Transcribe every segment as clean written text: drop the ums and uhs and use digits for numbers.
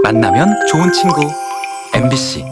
만나면 좋은 친구 MBC.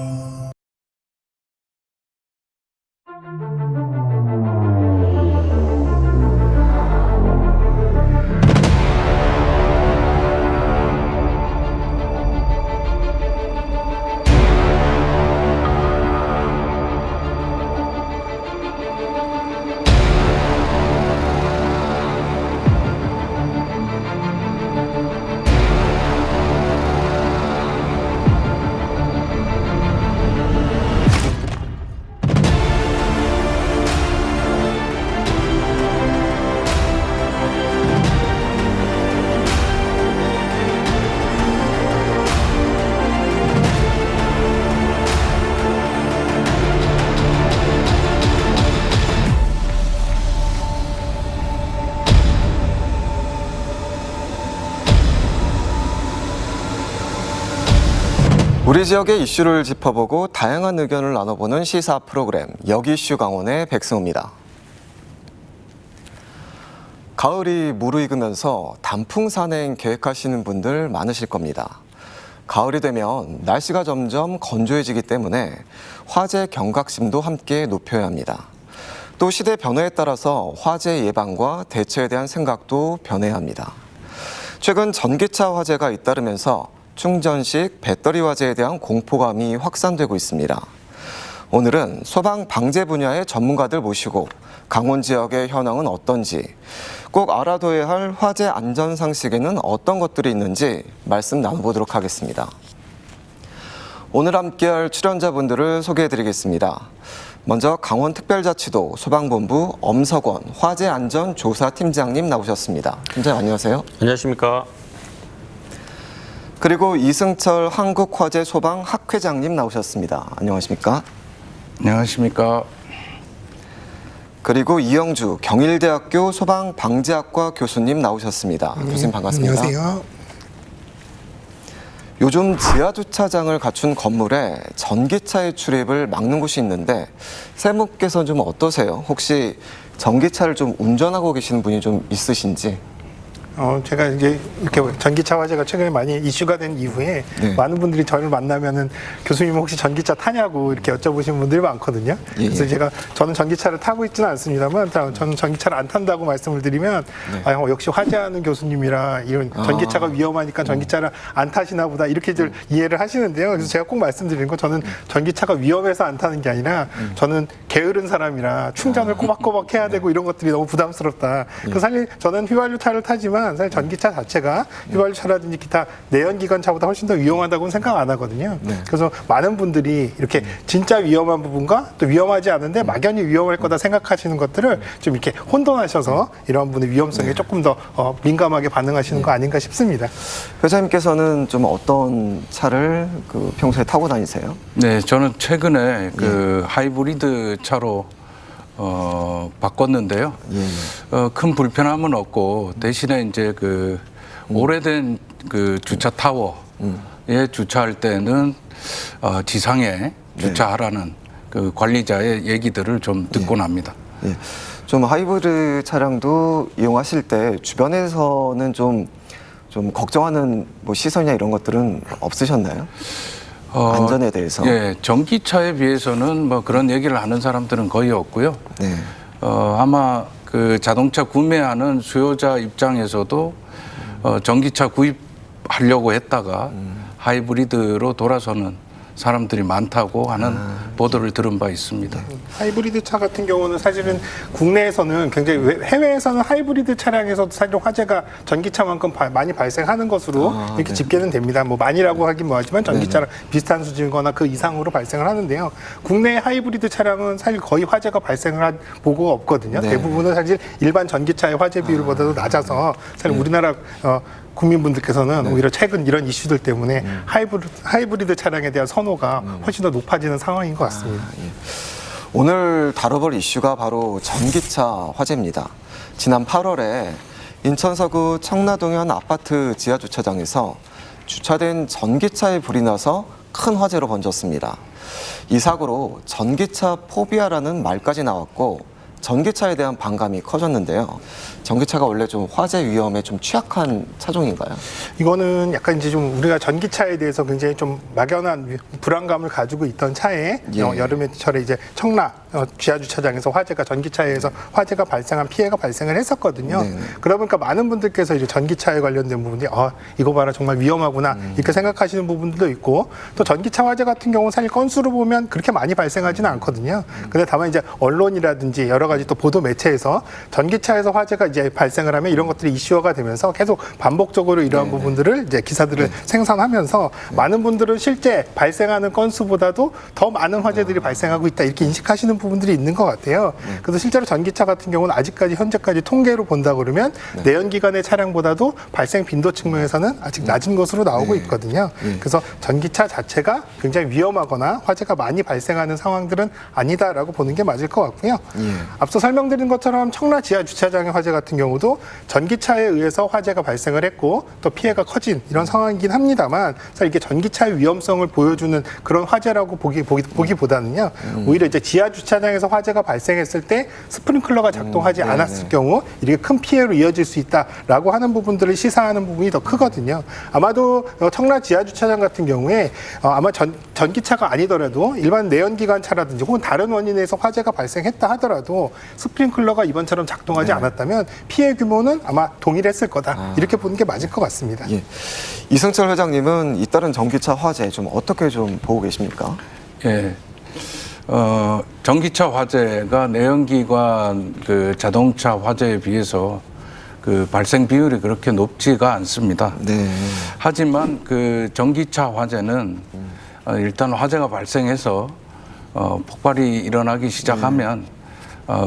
우리 지역의 이슈를 짚어보고 다양한 의견을 나눠보는 시사 프로그램 여기이슈 강원의 백승우입니다. 가을이 무르익으면서 단풍 산행 계획하시는 분들 많으실 겁니다. 가을이 되면 날씨가 점점 건조해지기 때문에 화재 경각심도 함께 높여야 합니다. 또 시대 변화에 따라서 화재 예방과 대처에 대한 생각도 변해야 합니다. 최근 전기차 화재가 잇따르면서 충전식 배터리 화재에 대한 공포감이 확산되고 있습니다. 오늘은 소방 방재 분야의 전문가들 모시고 강원 지역의 현황은 어떤지, 꼭 알아둬야 할 화재 안전 상식에는 어떤 것들이 있는지 말씀 나눠보도록 하겠습니다. 오늘 함께할 출연자분들을 소개해드리겠습니다. 먼저 강원특별자치도 소방본부 엄석원 화재안전조사팀장님 나오셨습니다. 팀장님 안녕하세요. 안녕하십니까. 그리고 이승철 한국화재소방학회장님 나오셨습니다. 안녕하십니까? 안녕하십니까? 그리고 이영주 경일대학교 소방방재학과 교수님 나오셨습니다. 교수님 반갑습니다. 안녕하세요. 요즘 지하주차장을 갖춘 건물에 전기차의 출입을 막는 곳이 있는데 세무께서는 좀 어떠세요? 혹시 전기차를 좀 운전하고 계시는 분이 좀 있으신지? 제가 이제 이렇게 전기차 화재가 최근에 많이 이슈가 된 이후에 네. 많은 분들이 저를 만나면은 교수님 혹시 전기차 타냐고 이렇게 여쭤보시는 분들이 많거든요. 그래서 저는 전기차를 타고 있지는 않습니다만 저는 전기차를 안 탄다고 말씀을 드리면 역시 화재하는 교수님이라 이런 전기차가 위험하니까 전기차를 안 타시나 보다 이렇게 이해를 하시는데요. 그래서 제가 꼭 말씀드리는 건 저는 전기차가 위험해서 안 타는 게 아니라 저는 게으른 사람이라 충전을 꼬박꼬박 해야 되고 이런 것들이 너무 부담스럽다. 그래서 사실 저는 휘발유차를 타지만 사실 전기차 자체가 휘발유차라든지 기타 내연기관차보다 훨씬 더 위험하다고는 생각 안 하거든요. 그래서 많은 분들이 이렇게 진짜 위험한 부분과 또 위험하지 않은데 막연히 위험할 거다 생각하시는 것들을 좀 이렇게 혼돈하셔서 이런 분의 위험성에 조금 더 민감하게 반응하시는 거 아닌가 싶습니다. 회장님께서는 좀 어떤 차를 평소에 타고 다니세요? 네, 저는 최근에 하이브리드 차로 바꿨는데요. 큰 불편함은 없고 대신에 이제 오래된 주차 타워에 주차할 때는 지상에 주차하라는 관리자의 얘기들을 좀 듣곤 합니다. 좀 하이브리드 차량도 이용하실 때 주변에서는 좀 걱정하는 시선이나 이런 것들은 없으셨나요? 안전에 대해서. 전기차에 비해서는 그런 얘기를 하는 사람들은 거의 없고요. 아마 자동차 구매하는 수요자 입장에서도 전기차 구입하려고 했다가 하이브리드로 돌아서는 사람들이 많다고 하는 보도를 들은 바 있습니다. 하이브리드 차 같은 경우는 사실은 국내에서는 굉장히 해외에서는 하이브리드 차량에서도 사실 화재가 전기차만큼 많이 발생하는 것으로 이렇게 집계는 됩니다. 많이라고 하긴 뭐하지만 전기차랑 비슷한 수준이거나 그 이상으로 발생을 하는데요. 국내 하이브리드 차량은 사실 거의 화재가 발생을 한 보고가 없거든요. 대부분은 사실 일반 전기차의 화재 비율보다도 낮아서 사실 우리나라 국민분들께서는 오히려 최근 이런 이슈들 때문에 하이브리드 차량에 대한 선호가 훨씬 더 높아지는 상황인 것 같습니다. 오늘 다뤄볼 이슈가 바로 전기차 화재입니다. 지난 8월에 인천 서구 청라동의 한 아파트 지하주차장에서 주차된 전기차에 불이 나서 큰 화재로 번졌습니다. 이 사고로 전기차 포비아라는 말까지 나왔고 전기차에 대한 반감이 커졌는데요. 전기차가 원래 좀 화재 위험에 좀 취약한 차종인가요? 이거는 약간 이제 좀 우리가 전기차에 대해서 굉장히 좀 막연한 불안감을 가지고 있던 차에 예. 여름철에 이제 청라 지하주차장에서 전기차에서 화재가 발생한 피해가 발생을 했었거든요. 네네. 그러다 보니까 많은 분들께서 이제 전기차에 관련된 부분이 이거 봐라 정말 위험하구나 이렇게 생각하시는 부분들도 있고 또 전기차 화재 같은 경우는 사실 건수로 보면 그렇게 많이 발생하지는 않거든요. 근데 다만 이제 언론이라든지 여러 가지 또 보도 매체에서 전기차에서 화재가 이제 발생을 하면 이런 것들이 이슈화가 되면서 계속 반복적으로 이러한 부분들을 이제 기사들을 생산하면서 많은 분들은 실제 발생하는 건수보다도 더 많은 화재들이 발생하고 있다 이렇게 인식하시는 부분들이 있는 것 같아요. 그래서 실제로 전기차 같은 경우는 아직까지 현재까지 통계로 본다 그러면 내연기관의 차량보다도 발생 빈도 측면에서는 아직 낮은 것으로 나오고 있거든요. 그래서 전기차 자체가 굉장히 위험하거나 화재가 많이 발생하는 상황들은 아니다라고 보는 게 맞을 것 같고요. 앞서 설명드린 것처럼 청라 지하 주차장의 화재 같은 경우도 전기차에 의해서 화재가 발생을 했고 또 피해가 커진 이런 상황이긴 합니다만 사실 이게 전기차의 위험성을 보여주는 그런 화재라고 보기보다는요. 오히려 이제 지하 주차장에서 화재가 발생했을 때 스프링클러가 작동하지 않았을 경우 이렇게 큰 피해로 이어질 수 있다라고 하는 부분들을 시사하는 부분이 더 크거든요. 아마도 청라 지하 주차장 같은 경우에 아마 전기차가 아니더라도 일반 내연기관 차라든지 혹은 다른 원인에서 화재가 발생했다 하더라도 스프링클러가 이번처럼 작동하지 않았다면 피해 규모는 아마 동일했을 거다 이렇게 보는 게 맞을 것 같습니다. 예. 이승철 회장님은 잇따른 전기차 화재 좀 어떻게 좀 보고 계십니까? 예. 전기차 화재가 내연기관 그 자동차 화재에 비해서 그 발생 비율이 그렇게 높지가 않습니다. 네. 하지만 그 전기차 화재는 일단 화재가 발생해서 폭발이 일어나기 시작하면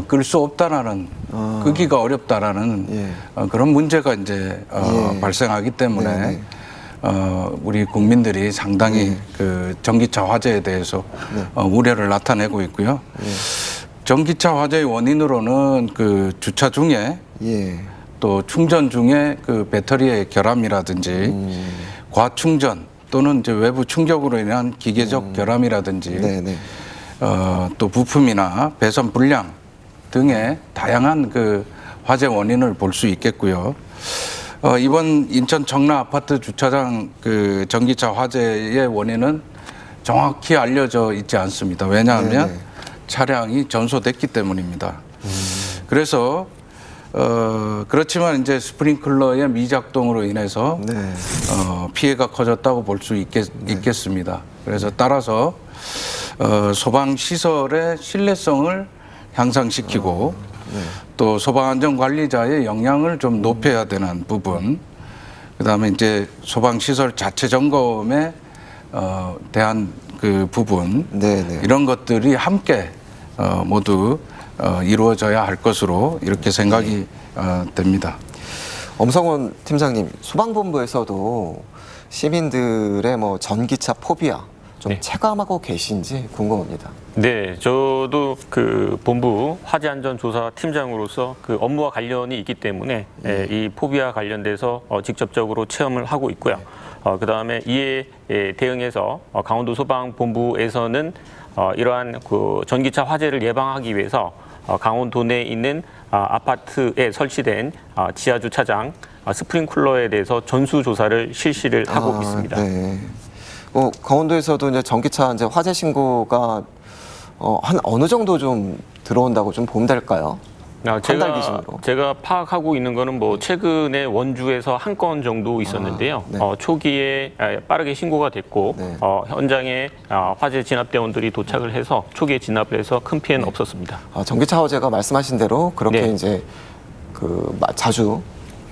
끌 수 없다라는 끄기가 어렵다라는 그런 문제가 이제 발생하기 때문에 우리 국민들이 상당히 그 전기차 화재에 대해서 우려를 나타내고 있고요. 전기차 화재의 원인으로는 그 주차 중에 또 충전 중에 그 배터리의 결함이라든지 과충전 또는 이제 외부 충격으로 인한 기계적 결함이라든지 또 부품이나 배선 불량 등의 다양한 그 화재 원인을 볼 수 있겠고요. 이번 인천 청라 아파트 주차장 그 전기차 화재의 원인은 정확히 알려져 있지 않습니다. 왜냐하면 차량이 전소됐기 때문입니다. 그래서 그렇지만 이제 스프링클러의 미작동으로 인해서 피해가 커졌다고 볼 수 있겠습니다. 그래서 따라서 소방 시설의 신뢰성을 향상시키고 또 소방안전관리자의 역량을 좀 높여야 되는 부분, 그다음에 이제 소방시설 자체 점검에 대한 그 부분, 이런 것들이 함께 모두 이루어져야 할 것으로 이렇게 생각이 됩니다. 엄성원 팀장님, 소방본부에서도 시민들의 뭐 전기차 포비아 좀 체감하고 계신지 궁금합니다. 네, 저도 그 본부 화재안전조사 팀장으로서 그 업무와 관련이 있기 때문에 이 포비아 관련돼서 직접적으로 체험을 하고 있고요. 그다음에 이에 대응해서 강원도 소방본부에서는 이러한 그 전기차 화재를 예방하기 위해서 강원도 내에 있는 아파트에 설치된 지하 주차장 스프링클러에 대해서 전수 조사를 실시를 하고 있습니다. 강원도에서도 이제 전기차 이제 화재 신고가 한 어느 정도 좀 들어온다고 좀 보면 될까요? 한 달 기준으로. 제가 파악하고 있는 거는 뭐 최근에 원주에서 한 건 정도 있었는데요. 초기에 빠르게 신고가 됐고 현장에 화재 진압대원들이 도착을 해서 초기에 진압을 해서 큰 피해는 없었습니다. 전기차 화재가 말씀하신 대로 그렇게 이제 그 자주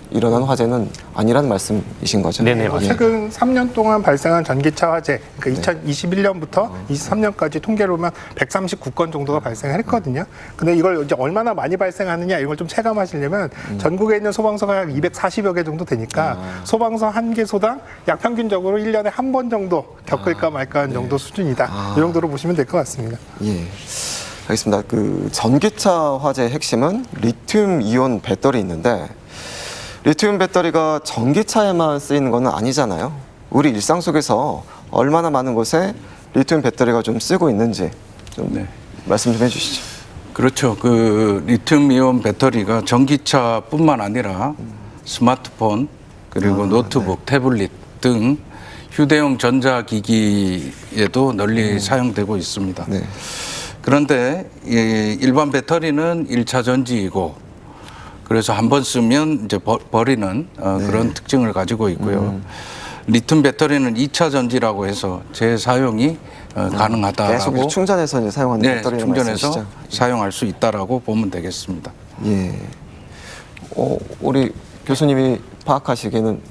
일어난 화재는 아니라는 말씀이신 거죠? 네네, 맞습니다. 최근 3년 동안 발생한 전기차 화재, 그러니까 2021년부터 23년까지 통계로 보면 139건 정도가 발생을 했거든요. 근데 이걸 이제 얼마나 많이 발생하느냐 이걸 좀 체감하시려면 전국에 있는 소방서가 약 240여 개 정도 되니까 소방서 한 개 소당 약 평균적으로 1년에 한 번 정도 겪을까 말까 하는 정도 수준이다. 이 정도로 보시면 될 것 같습니다. 알겠습니다. 그 전기차 화재의 핵심은 리튬 이온 배터리 있는데 리튬 배터리가 전기차에만 쓰이는 건 아니잖아요. 우리 일상 속에서 얼마나 많은 곳에 리튬 배터리가 좀 쓰고 있는지 좀 말씀 좀 해주시죠. 그렇죠. 그 리튬이온 배터리가 전기차뿐만 아니라 스마트폰 그리고 노트북, 태블릿 등 휴대용 전자기기에도 널리 사용되고 있습니다. 네. 그런데 일반 배터리는 1차 전지이고 그래서 한 번 쓰면 이제 버리는 그런 특징을 가지고 있고요. 리튬 배터리는 2차 전지라고 해서 재사용이 가능하다라고 계속 충전해서 이제 사용하는 네, 배터리를 충전해서 말씀이시죠? 사용할 수 있다라고 보면 되겠습니다. 예. 우리 교수님이 파악하시기에는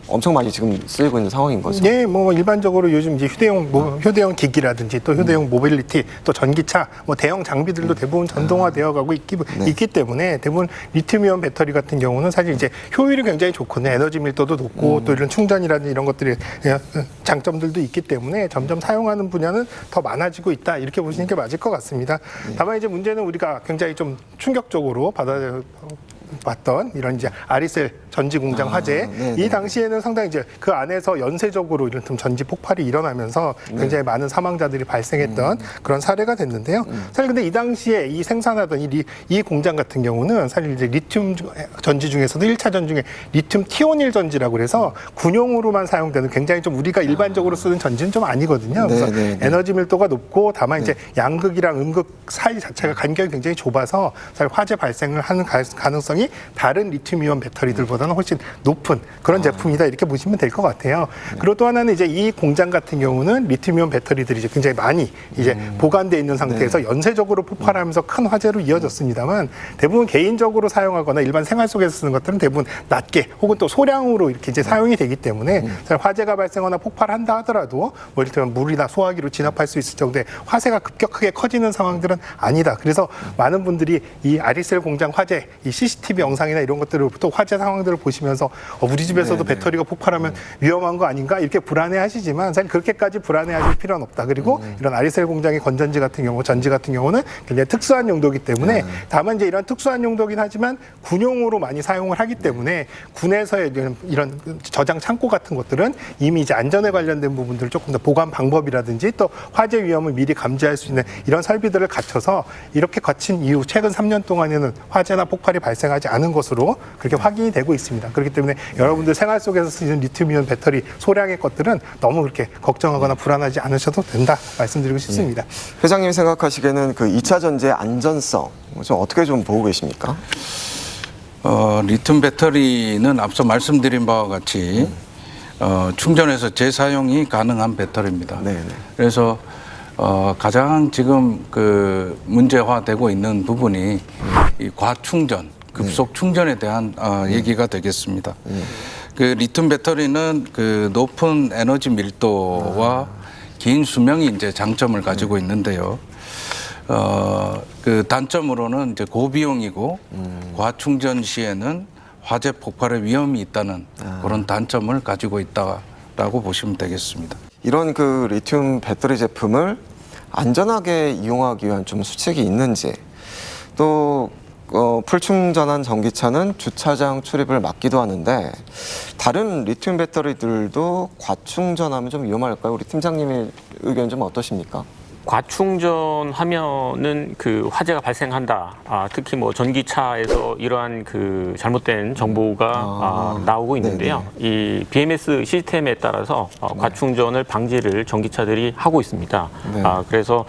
엄청 많이 지금 쓰이고 있는 상황인 거죠. 네, 뭐 일반적으로 요즘 이제 휴대용 기기라든지 또 휴대용 모빌리티 또 전기차 뭐 대형 장비들도 대부분 전동화되어 가고 있기 때문에 대부분 리튬이온 배터리 같은 경우는 사실 이제 효율이 굉장히 좋거든요. 에너지 밀도도 높고 또 이런 충전이라든지 이런 것들이 장점들도 있기 때문에 점점 사용하는 분야는 더 많아지고 있다 이렇게 보시는 게 맞을 것 같습니다. 다만 이제 문제는 우리가 굉장히 좀 충격적으로 봤던 이런 이제 아리셀 전지 공장 화재 이 당시에는 상당히 이제 그 안에서 연쇄적으로 이런 전지 폭발이 일어나면서 굉장히 많은 사망자들이 발생했던 그런 사례가 됐는데요. 사실 근데 이 당시에 이 생산하던 이 공장 같은 경우는 사실 이제 리튬 전지 중에서도 1차 전 중에 리튬 티오닐 전지라고 그래서 군용으로만 사용되는 굉장히 좀 우리가 일반적으로 쓰는 전지는 좀 아니거든요. 그래서 에너지 밀도가 높고 다만 이제 양극이랑 음극 사이 자체가 간격이 굉장히 좁아서 사실 화재 발생을 하는 가능성이 다른 리튬이온 배터리들보다는 훨씬 높은 그런 제품이다 이렇게 보시면 될 것 같아요. 그리고 또 하나는 이제 이 공장 같은 경우는 리튬이온 배터리들이 이제 굉장히 많이 이제 보관돼 있는 상태에서 연쇄적으로 폭발하면서 큰 화재로 이어졌습니다만 대부분 개인적으로 사용하거나 일반 생활 속에서 쓰는 것들은 대부분 낮게 혹은 또 소량으로 이렇게 이제 사용이 되기 때문에 화재가 발생하거나 폭발한다 하더라도 뭐 이를테면 물이나 소화기로 진압할 수 있을 정도의 화재가 급격하게 커지는 상황들은 아니다. 그래서 많은 분들이 이 아리셀 공장 화재, 이 CCTV 영상이나 이런 것들을 또 화재 상황들을 보시면서 우리 집에서도 배터리가 폭발하면 위험한 거 아닌가 이렇게 불안해하시지만 사실 그렇게까지 불안해하실 필요는 없다. 그리고 이런 아리셀 공장의 건전지 같은 경우, 전지 같은 경우는 굉장히 특수한 용도이기 때문에 다만 이제 이런 특수한 용도긴 하지만 군용으로 많이 사용을 하기 때문에 군에서의 이런 저장 창고 같은 것들은 이미 이제 안전에 관련된 부분들을 조금 더 보관 방법이라든지 또 화재 위험을 미리 감지할 수 있는 이런 설비들을 갖춰서 이렇게 거친 이후 최근 3년 동안에는 화재나 폭발이 발생하지 않은 것으로 그렇게 확인이 되고 있습니다. 그렇기 때문에 여러분들 생활 속에서 쓰는 리튬이온 배터리 소량의 것들은 너무 그렇게 걱정하거나 불안하지 않으셔도 된다 말씀드리고 싶습니다. 회장님이 생각하시기에는 그 2차 전지의 안전성 좀 어떻게 좀 보고 계십니까? 리튬 배터리는 앞서 말씀드린 바와 같이 충전해서 재사용이 가능한 배터리입니다. 그래서 가장 지금 그 문제화되고 있는 부분이 이 과충전, 급속 충전에 대한 얘기가 되겠습니다. 그 리튬 배터리는 그 높은 에너지 밀도와 긴 수명이 이제 장점을 가지고 있는데요. 그 단점으로는 이제 고비용이고 과충전 시에는 화재 폭발의 위험이 있다는 그런 단점을 가지고 있다라고 보시면 되겠습니다. 이런 그 리튬 배터리 제품을 안전하게 이용하기 위한 좀 수칙이 있는지 또 풀충전한 전기차는 주차장 출입을 막기도 하는데 다른 리튬 배터리들도 과충전하면 좀 위험할까요? 우리 팀장님의 의견 좀 어떠십니까? 과충전하면은 그 화재가 발생한다. 특히 뭐 전기차에서 이러한 그 잘못된 정보가 나오고 있는데요. 이 BMS 시스템에 따라서 과충전을 방지를 전기차들이 하고 있습니다. 그래서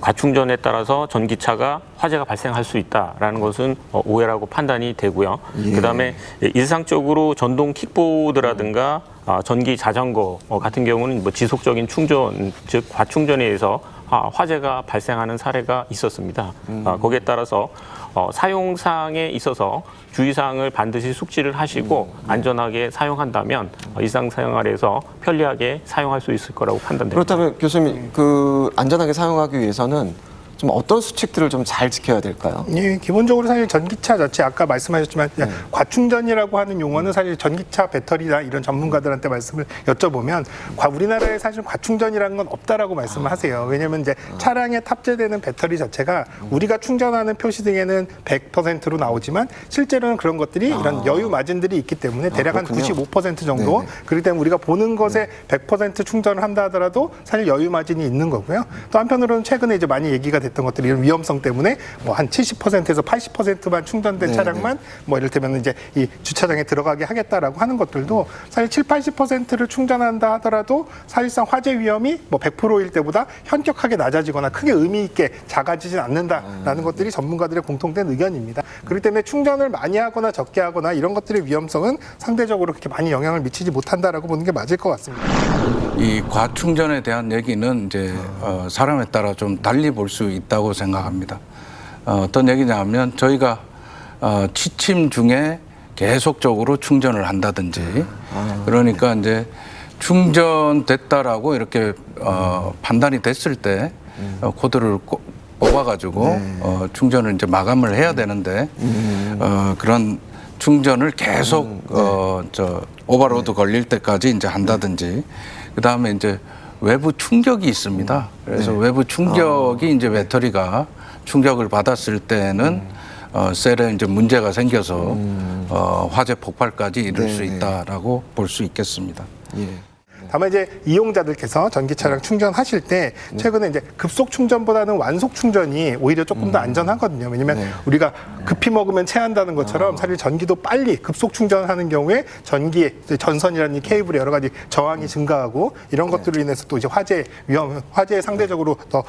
과충전에 따라서 전기차가 화재가 발생할 수 있다라는 것은 오해라고 판단이 되고요. 그다음에 일상적으로 전동 킥보드라든가 전기 자전거 같은 경우는 뭐 지속적인 충전, 즉 과충전에 의해서 화재가 발생하는 사례가 있었습니다. 거기에 따라서 사용상에 있어서 주의사항을 반드시 숙지를 하시고 안전하게 사용한다면 일상생활에서 편리하게 사용할 수 있을 거라고 판단됩니다. 그렇다면 교수님 그 안전하게 사용하기 위해서는 좀 어떤 수칙들을 좀 잘 지켜야 될까요? 예, 기본적으로 사실 전기차 자체 아까 말씀하셨지만 과충전이라고 하는 용어는 사실 전기차 배터리나 이런 전문가들한테 말씀을 여쭤보면 우리나라에 사실 과충전이라는 건 없다라고 말씀을 하세요. 왜냐하면 이제 차량에 탑재되는 배터리 자체가 우리가 충전하는 표시등에는 100%로 나오지만 실제로는 그런 것들이 이런 여유 마진들이 있기 때문에 대략 한 95% 정도 그렇기 때문에 우리가 보는 것에 100% 충전을 한다 하더라도 사실 여유 마진이 있는 거고요. 또 한편으로는 최근에 이제 많이 얘기가 됐던 됐던 것들이 이런 위험성 때문에 뭐 한 70%에서 80%만 충전된 차량만 뭐 이를테면 이제 이 주차장에 들어가게 하겠다라고 하는 것들도 사실 7, 80%를 충전한다 하더라도 사실상 화재 위험이 뭐 100%일 때보다 현격하게 낮아지거나 크게 의미 있게 작아지진 않는다라는 것들이 전문가들의 공통된 의견입니다. 그렇기 때문에 충전을 많이 하거나 적게 하거나 이런 것들의 위험성은 상대적으로 그렇게 많이 영향을 미치지 못한다라고 보는 게 맞을 것 같습니다. 이 과충전에 대한 얘기는 이제 사람에 따라 좀 달리 볼 수 있다고 생각합니다. 어떤 얘기냐면 저희가 취침 중에 계속적으로 충전을 한다든지 그러니까 이제 충전됐다라고 이렇게 판단이 됐을 때 코드를 뽑아가지고 충전을 이제 마감을 해야 되는데 그런 충전을 계속 오버로드 걸릴 때까지 이제 한다든지 그 다음에 이제 외부 충격이 있습니다. 그래서 외부 충격이 이제 배터리가 충격을 받았을 때는 셀에 이제 문제가 생겨서 화재 폭발까지 이를 수 있다라고 볼 수 있겠습니다. 예. 다만 이제 이용자들께서 전기 차량 충전하실 때 최근에 이제 급속 충전보다는 완속 충전이 오히려 조금 더 안전하거든요. 왜냐면 우리가 급히 먹으면 체한다는 것처럼 사실 전기도 빨리 급속 충전하는 경우에 전기 전선이라는 케이블에 여러 가지 저항이 증가하고 이런 것들로 인해서 또 이제 화재에 상대적으로 더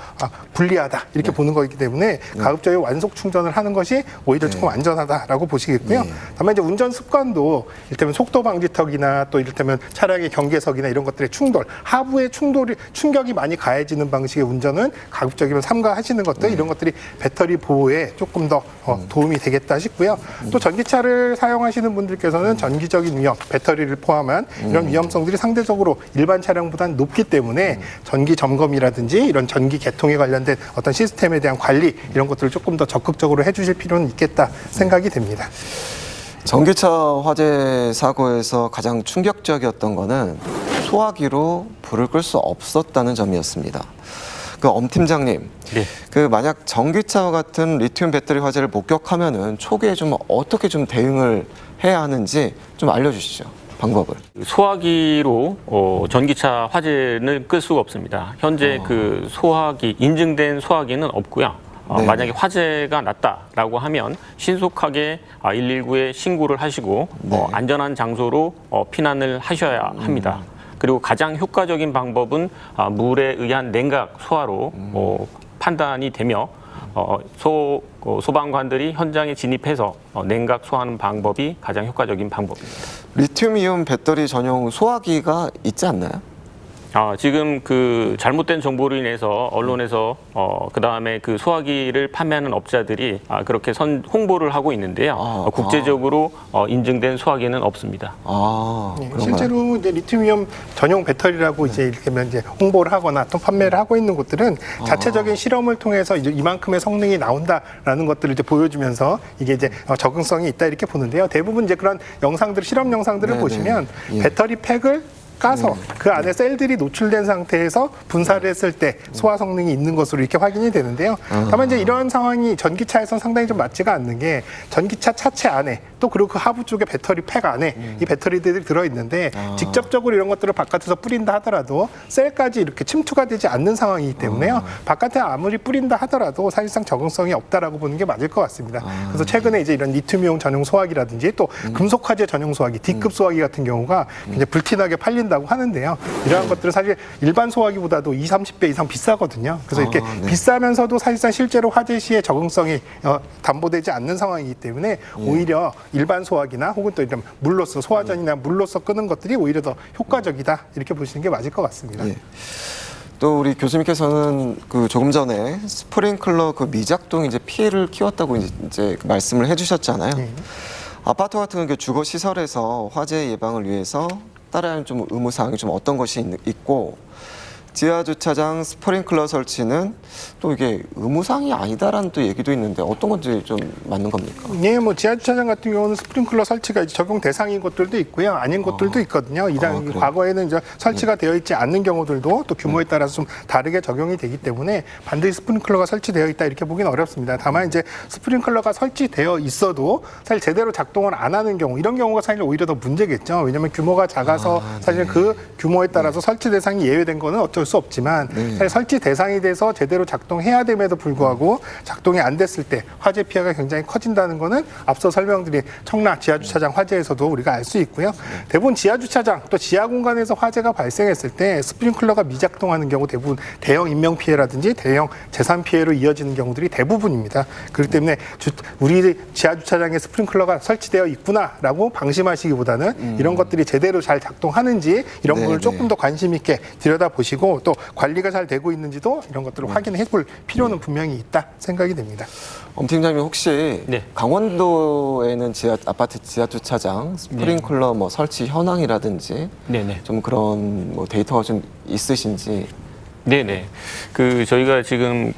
불리하다 이렇게 보는 거기 때문에 가급적이 완속 충전을 하는 것이 오히려 조금 안전하다라고 보시겠고요. 다만 이제 운전 습관도 이를테면 속도 방지턱이나 또 이를테면 차량의 경계석이나 이런 것들의 충돌, 하부의 충격이 많이 가해지는 방식의 운전은 가급적이면 삼가하시는 것들 이런 것들이 배터리 보호에 조금 더 도움이 되겠다 싶고요. 또 전기차를 사용하시는 분들께서는 전기적인 위험, 배터리를 포함한 이런 위험성들이 상대적으로 일반 차량보다는 높기 때문에 전기 점검이라든지 이런 전기 개통에 관련된 어떤 시스템에 대한 관리 이런 것들을 조금 더 적극적으로 해주실 필요는 있겠다 생각이 됩니다. 전기차 화재 사고에서 가장 충격적이었던 거는 소화기로 불을 끌 수 없었다는 점이었습니다. 그 엄 팀장님, 네. 그 만약 전기차와 같은 리튬 배터리 화재를 목격하면은 초기에 좀 어떻게 좀 대응을 해야 하는지 좀 알려주시죠. 방법을. 소화기로 전기차 화재는 끌 수가 없습니다. 현재 그 소화기 인증된 소화기는 없고요. 만약에 화재가 났다라고 하면 신속하게 119에 신고를 하시고 안전한 장소로 피난을 하셔야 합니다. 그리고 가장 효과적인 방법은 물에 의한 냉각 소화로 판단이 되며 소방관들이 현장에 진입해서 냉각 소화하는 방법이 가장 효과적인 방법입니다. 리튬이온 배터리 전용 소화기가 있지 않나요? 지금 그 잘못된 정보로 인해서 언론에서 그다음에 그 소화기를 판매하는 업자들이 그렇게 홍보를 하고 있는데요. 국제적으로 인증된 소화기는 없습니다. 실제로 이제 리튬이온 전용 배터리라고 이제 이렇게 이제 홍보를 하거나 또 판매를 하고 있는 곳들은 자체적인 실험을 통해서 이제 이만큼의 성능이 나온다라는 것들을 이제 보여주면서 이게 이제 적응성이 있다 이렇게 보는데요. 대부분 이제 그런 영상들, 실험 영상들을 보시면 배터리 팩을 까서 그 안에 셀들이 노출된 상태에서 분사를 했을 때 소화 성능이 있는 것으로 이렇게 확인이 되는데요. 다만 이제 이런 상황이 전기차에서는 상당히 좀 맞지가 않는 게 전기차 차체 안에 또 그리고 그 하부 쪽에 배터리 팩 안에 이 배터리들이 들어있는데 직접적으로 이런 것들을 바깥에서 뿌린다 하더라도 셀까지 이렇게 침투가 되지 않는 상황이기 때문에요. 바깥에 아무리 뿌린다 하더라도 사실상 적응성이 없다라고 보는 게 맞을 것 같습니다. 그래서 최근에 이제 이런 리튬이온 전용 소화기라든지 또 금속 화재 전용 소화기, D급 소화기 같은 경우가 굉장히 불티나게 팔린다고 하는데요. 이러한 것들은 사실 일반 소화기보다도 20, 30배 이상 비싸거든요. 그래서 이렇게 비싸면서도 사실상 실제로 화재 시에 적응성이 담보되지 않는 상황이기 때문에 오히려 일반 소화기나 혹은 또 이런 물로서 소화전이나 물로서 끄는 것들이 오히려 더 효과적이다 이렇게 보시는 게 맞을 것 같습니다. 또 우리 교수님께서는 그 조금 전에 스프링클러 그 미작동이 이제 피해를 키웠다고 이제 말씀을 해주셨잖아요. 아파트 같은 그 주거 시설에서 화재 예방을 위해서 따라야 하는 좀 의무 사항이 좀 어떤 것이 있고 지하 주차장 스프링클러 설치는 또 이게 의무 사항이 아니다라는 또 얘기도 있는데 어떤 건지 좀 맞는 겁니까? 네, 뭐 지하 주차장 같은 경우는 스프링클러 설치가 이제 적용 대상인 곳들도 있고요, 아닌 곳들도 있거든요. 과거에는 이제 설치가 되어 있지 않는 경우들도 또 규모에 따라서 좀 다르게 적용이 되기 때문에 반드시 스프링클러가 설치되어 있다 이렇게 보기는 어렵습니다. 다만 이제 스프링클러가 설치되어 있어도 사실 제대로 작동을 안 하는 경우 이런 경우가 사실 오히려 더 문제겠죠. 왜냐하면 규모가 작아서 사실 그 규모에 따라서 설치 대상이 예외된 거는 어쩔 어쩔 수 없지만 사실 설치 대상이 돼서 제대로 작동해야 됨에도 불구하고 작동이 안 됐을 때 화재 피해가 굉장히 커진다는 거는 앞서 설명드린 청라 지하주차장 화재에서도 우리가 알 수 있고요. 대부분 지하주차장 또 지하 공간에서 화재가 발생했을 때 스프링클러가 미작동하는 경우 대부분 대형 인명 피해라든지 대형 재산 피해로 이어지는 경우들이 대부분입니다. 그렇기 때문에 우리 지하주차장에 스프링클러가 설치되어 있구나라고 방심하시기보다는 이런 것들이 제대로 잘 작동하는지 이런 부분을 조금 더 관심 있게 들여다보시고 또 관리가 잘 되고 있는지도 이런 것들을 확인해 볼 필요는 분명히 있다 생각이 됩니다. 엄 팀장님 혹시 네. 강원도에는 아파트 지하주차장 스프링클러 뭐 설치 현황이라든지 네네. 좀 그런 뭐 데이터가 좀 있으신지? 네네. 저희가 지금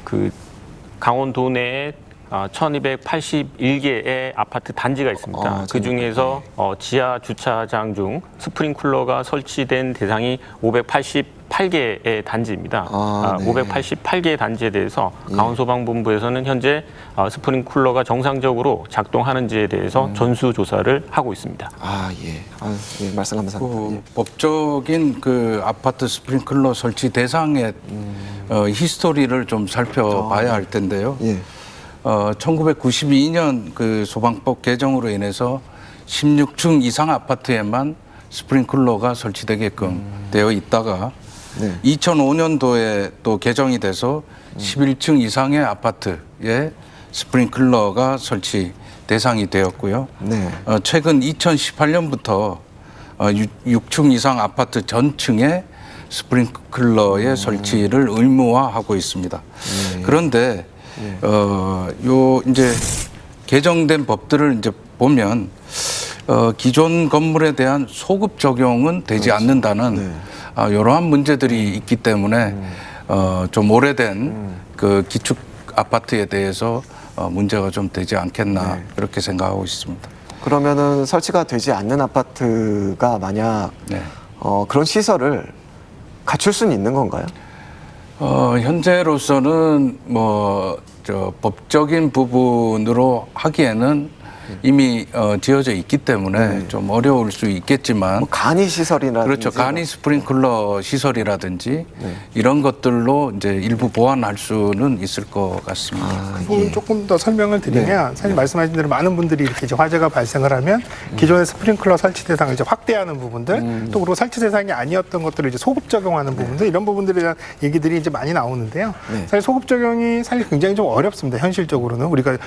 강원도 내에 1281개의 아파트 단지가 있습니다. 그 중에서 지하 주차장 중 스프링클러가 설치된 대상이 588개의 단지입니다. 588개의 단지에 대해서 강원소방본부에서는 현재 스프링클러가 정상적으로 작동하는지에 대해서 전수조사를 하고 있습니다. 예, 말씀 감사합니다. 법적인 아파트 스프링클러 설치 대상의 히스토리를 좀 살펴봐야 할 텐데요. 1992년 소방법 개정으로 인해서 16층 이상 아파트에만 스프링클러가 설치되게끔 되어 있다가 2005년도에 또 개정이 돼서 11층 이상의 아파트에 스프링클러가 설치 대상이 되었고요. 최근 2018년부터 6층 이상 아파트 전층에 스프링클러의 설치를 의무화하고 있습니다. 그런데 이제 개정된 법들을 이제 보면 기존 건물에 대한 소급 적용은 되지 않는다는 이러한 문제들이 있기 때문에 좀 오래된 기축 아파트에 대해서 문제가 좀 되지 않겠나 그렇게 생각하고 있습니다. 그러면은 설치가 되지 않는 아파트가 만약 그런 시설을 갖출 수는 있는 건가요? 현재로서는 법적인 부분으로 하기에는 이미 지어져 있기 때문에 좀 어려울 수 있겠지만 간이 시설이라든지 그렇죠. 간이 스프링클러 시설이라든지 이런 것들로 이제 일부 보완할 수는 있을 것 같습니다. 그 부분 조금 더 설명을 드리면 사실 말씀하신 대로 많은 분들이 이렇게 이제 화재가 발생을 하면 기존의 스프링클러 설치 대상을 이제 확대하는 부분들 또 그리고 설치 대상이 아니었던 것들을 이제 소급 적용하는 부분들 이런 부분들에 대한 얘기들이 이제 많이 나오는데요. 사실 소급 적용이 사실 굉장히 좀 어렵습니다. 현실적으로는 우리가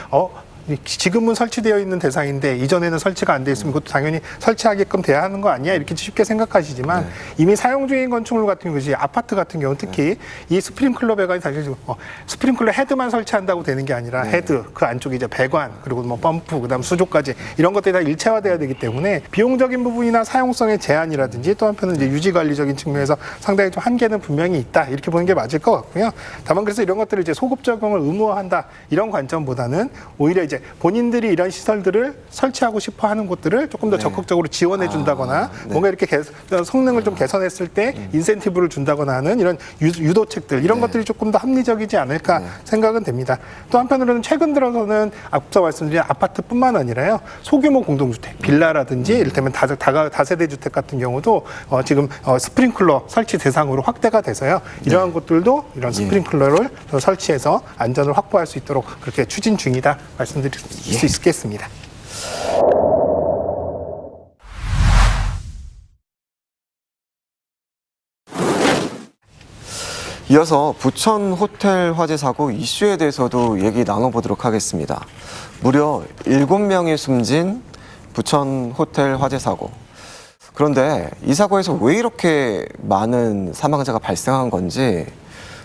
지금은 설치되어 있는 대상인데 이전에는 설치가 안 돼 있으면 그것도 당연히 설치하게끔 돼야 하는 거 아니야 이렇게 쉽게 생각하시지만 이미 사용 중인 건축물 같은 것이 아파트 같은 경우 특히 이 스프링클러 배관이 사실 지금 스프링클러 헤드만 설치한다고 되는 게 아니라 헤드 그 안쪽에 이제 배관 그리고 뭐 펌프 그다음 수조까지 이런 것들이 다 일체화돼야 되기 때문에 비용적인 부분이나 사용성의 제한이라든지 또 한편은 이제 유지 관리적인 측면에서 상당히 좀 한계는 분명히 있다 이렇게 보는 게 맞을 것 같고요. 다만 그래서 이런 것들을 이제 소급 적용을 의무화한다 이런 관점보다는 오히려 이제 본인들이 이런 시설들을 설치하고 싶어 하는 곳들을 조금 더 적극적으로 지원해 준다거나 뭔가 이렇게 성능을 좀 개선했을 때 인센티브를 준다거나 하는 이런 유도책들 이런 것들이 조금 더 합리적이지 않을까 생각은 됩니다. 또 한편으로는 최근 들어서는 앞서 말씀드린 아파트뿐만 아니라요. 소규모 공동주택, 빌라라든지 이를테면 다세대 주택 같은 경우도 지금 스프링클러 설치 대상으로 확대가 돼서요. 이러한 곳들도 이런 스프링클러를 설치해서 안전을 확보할 수 있도록 그렇게 추진 중이다 말씀드릴 수 있겠습니다. 이어서 부천 호텔 화재 사고 이슈에 대해서도 얘기 나눠보도록 하겠습니다. 무려 7명이 숨진 부천 호텔 화재 사고. 그런데 이 사고에서 왜 이렇게 많은 사망자가 발생한 건지